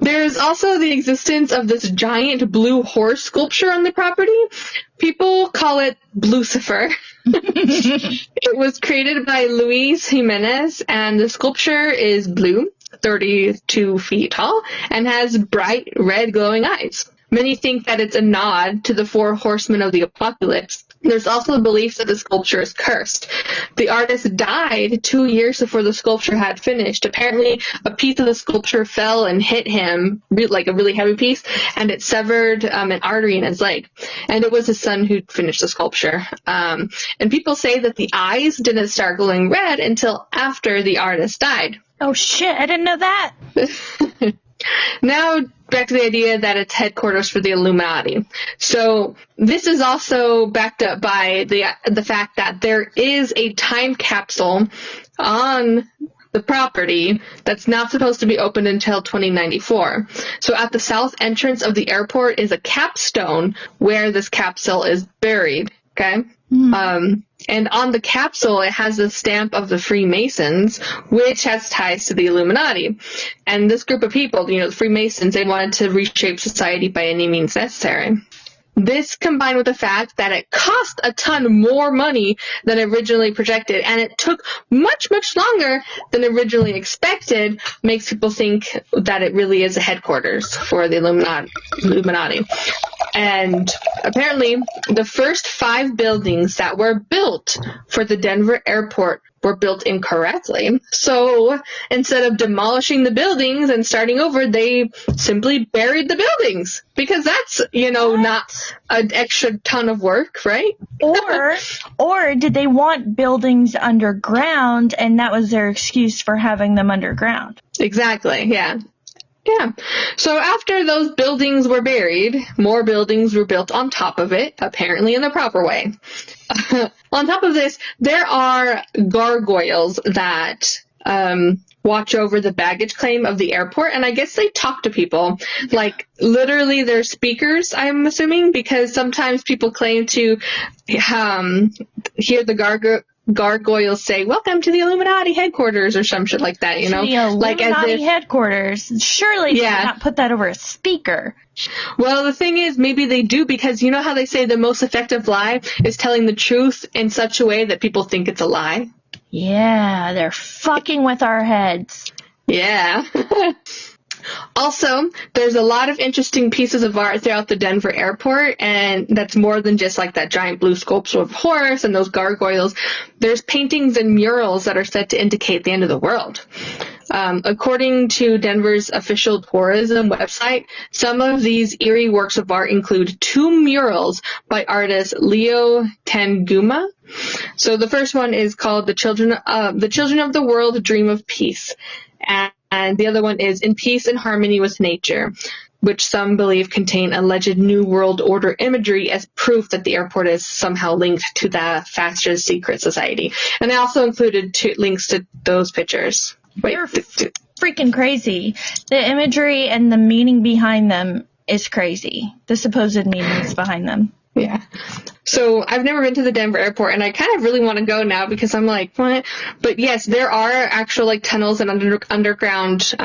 There's also the existence of this giant blue horse sculpture on the property. People call it Blucifer. It was created by Luis Jimenez, and the sculpture is blue, 32 feet tall, and has bright red glowing eyes. Many think that it's a nod to the four horsemen of the apocalypse. There's also beliefs that the sculpture is cursed. The artist died 2 years before the sculpture had finished. Apparently, a piece of the sculpture fell and hit him, like a really heavy piece, and it severed an artery in his leg. And it was his son who finished the sculpture. And people say that the eyes didn't start glowing red until after the artist died. Oh shit, I didn't know that. Now, back to the idea that it's headquarters for the Illuminati. So, this is also backed up by the fact that there is a time capsule on the property that's not supposed to be opened until 2094. So, at the south entrance of the airport is a capstone where this capsule is buried. Okay? And on the capsule, it has the stamp of the Freemasons, which has ties to the Illuminati. And this group of people, the Freemasons, they wanted to reshape society by any means necessary. This, combined with the fact that it cost a ton more money than originally projected, and it took much, much longer than originally expected, makes people think that it really is a headquarters for the Illuminati. And apparently, the first 5 buildings that were built for the Denver airport were built incorrectly. So instead of demolishing the buildings and starting over, they simply buried the buildings, because that's, not an extra ton of work, right? Or did they want buildings underground, and that was their excuse for having them underground? Exactly, yeah. Yeah. So after those buildings were buried, more buildings were built on top of it, apparently in the proper way. On top of this, there are gargoyles that watch over the baggage claim of the airport, and I guess they talk to people. Like, literally, they're speakers, I'm assuming, because sometimes people claim to hear the gargoyles say, "Welcome to the Illuminati headquarters," or some shit like that, The Illuminati headquarters. Surely they would not put that over a speaker. Well, the thing is, maybe they do, because you know how they say the most effective lie is telling the truth in such a way that people think it's a lie? Yeah, they're fucking with our heads. Yeah. Also, there's a lot of interesting pieces of art throughout the Denver airport, and that's more than just like that giant blue sculpture of a horse and those gargoyles. There's paintings and murals that are said to indicate the end of the world. According to Denver's official tourism website, some of these eerie works of art include 2 murals by artist Leo Tanguma. So the first one is called The Children of the World Dream of Peace. And the other one is In Peace and Harmony with Nature, which some believe contain alleged New World Order imagery as proof that the airport is somehow linked to the fascist secret society. And I also included 2 links to those pictures. They're freaking crazy. The imagery and the meaning behind them is crazy. The supposed meanings behind them. Yeah. So I've never been to the Denver airport, and I kind of really want to go now because I'm like, what? But yes, there are actual tunnels and underground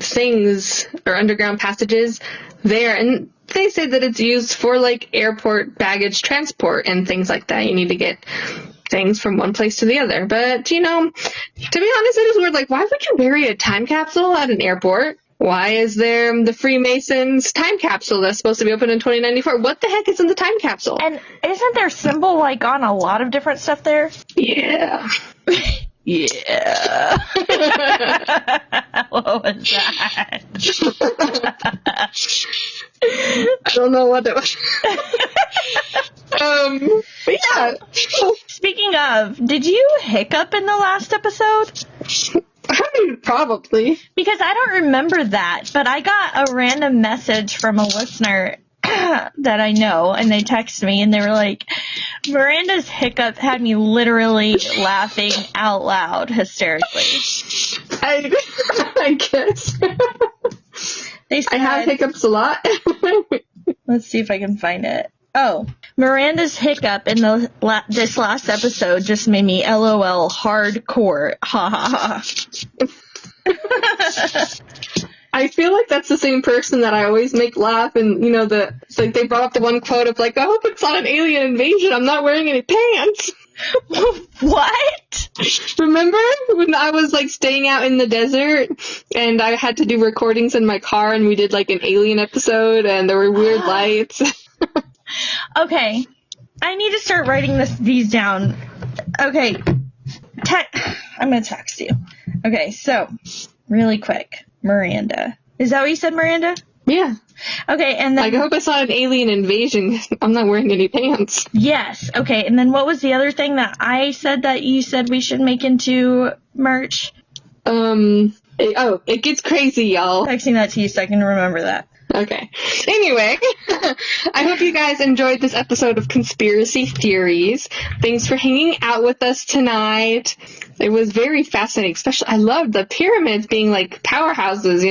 things or underground passages there, and they say that it's used for airport baggage transport and things like that. You need to get things from one place to the other. But to be honest, it is weird. Why would you bury a time capsule at an airport? Why is there the Freemasons time capsule that's supposed to be open in 2094? What the heck is in the time capsule? And isn't there symbol on a lot of different stuff there? Yeah. Yeah. What was that? I don't know what it was. But yeah. Speaking of, did you hiccup in the last episode? I mean, probably. Because I don't remember that, but I got a random message from a listener that I know, and they texted me, and they were like, Miranda's hiccup had me literally laughing out loud hysterically. I guess. They said, I have hiccups a lot. Let's see if I can find it. Oh, Miranda's hiccup in this last episode just made me LOL hardcore. Ha ha ha. I feel like that's the same person that I always make laugh, and it's like they brought up the one quote of like, I hope it's not an alien invasion, I'm not wearing any pants. What? Remember when I was like staying out in the desert and I had to do recordings in my car and we did like an alien episode and there were weird lights? Okay, I need to start writing these down. Okay, I'm going to text you. Okay, so, really quick. Miranda. Is that what you said, Miranda? Yeah. Okay, and then... I hope it's not an alien invasion. I'm not wearing any pants. Yes, okay, and then what was the other thing that I said that you said we should make into merch? It gets crazy, y'all. Texting that to you so I can remember that. Okay. Anyway, I hope you guys enjoyed this episode of Conspiracy Theories. Thanks for hanging out with us tonight. It was very fascinating. Especially, I loved the pyramids being like powerhouses,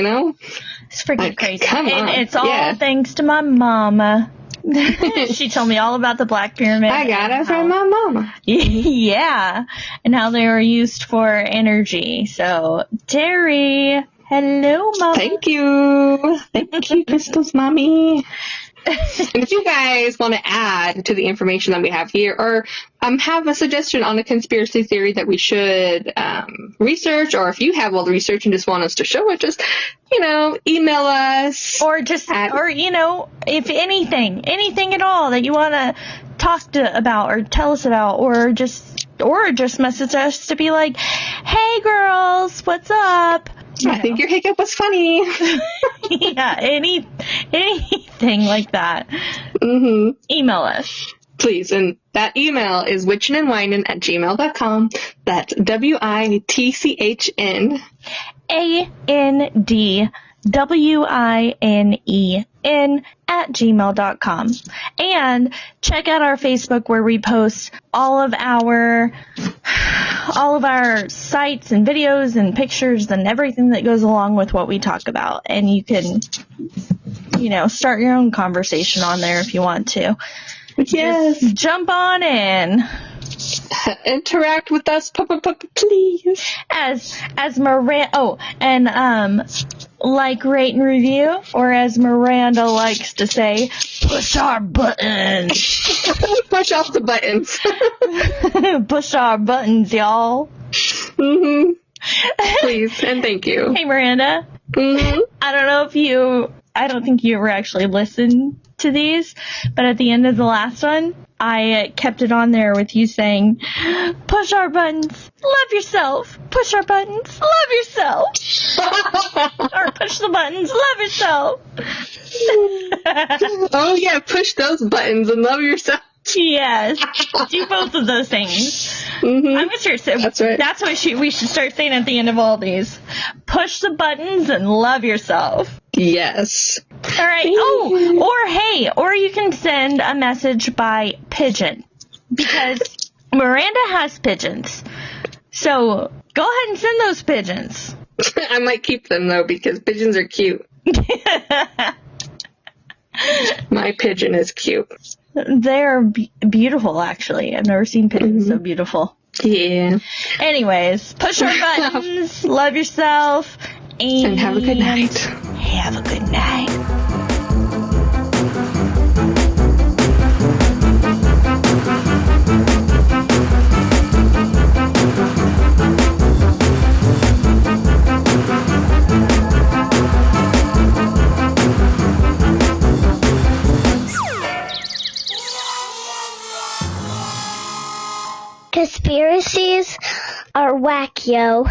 It's freaking crazy. Come on. And it's all thanks to my mama. She told me all about the Black Pyramid. I got it from my mama. Yeah. And how they were used for energy. So, Terry... Hello, Mom. Thank you. Thank you, Crystal's mommy. And if you guys want to add to the information that we have here or have a suggestion on a conspiracy theory that we should research, or if you have all the research and just want us to show it, just, email us. Or if anything at all that you want to talk about or tell us about, or just message us to be like, hey, girls, what's up? I think your hiccup was funny. Yeah, anything like that. Mm-hmm. Email us. Please, and that email is witchenandwinen@gmail.com. That's WITCHN ANDWINEN@gmail.com. And check out our Facebook where we post all of our sites and videos and pictures and everything that goes along with what we talk about. And you can, start your own conversation on there if you want to. Yes. Just jump on in. Interact with us, please. As Miranda, like, rate, and review, or as Miranda likes to say, push our buttons. Push off the buttons. Push our buttons, y'all. Mm-hmm. Please, and thank you. Hey, Miranda. Mm-hmm. I don't think you ever actually listened to these, but at the end of the last one, I kept it on there with you saying, push our buttons, love yourself. Push our buttons, love yourself. Or push the buttons, love yourself. Oh, yeah, push those buttons and love yourself. Yes, do both of those things. Mm-hmm. I'm gonna start saying, that's right. That's what we should start saying at the end of all these. Push the buttons and love yourself. Yes. All right. Or you can send a message by pigeon, because Miranda has pigeons. So go ahead and send those pigeons. I might keep them though, because pigeons are cute. My pigeon is cute. They're beautiful, actually. I've never seen pigeons so beautiful. Yeah. Anyways, push our buttons, love yourself, and have a good night. Have a good night. Conspiracies are whack, yo.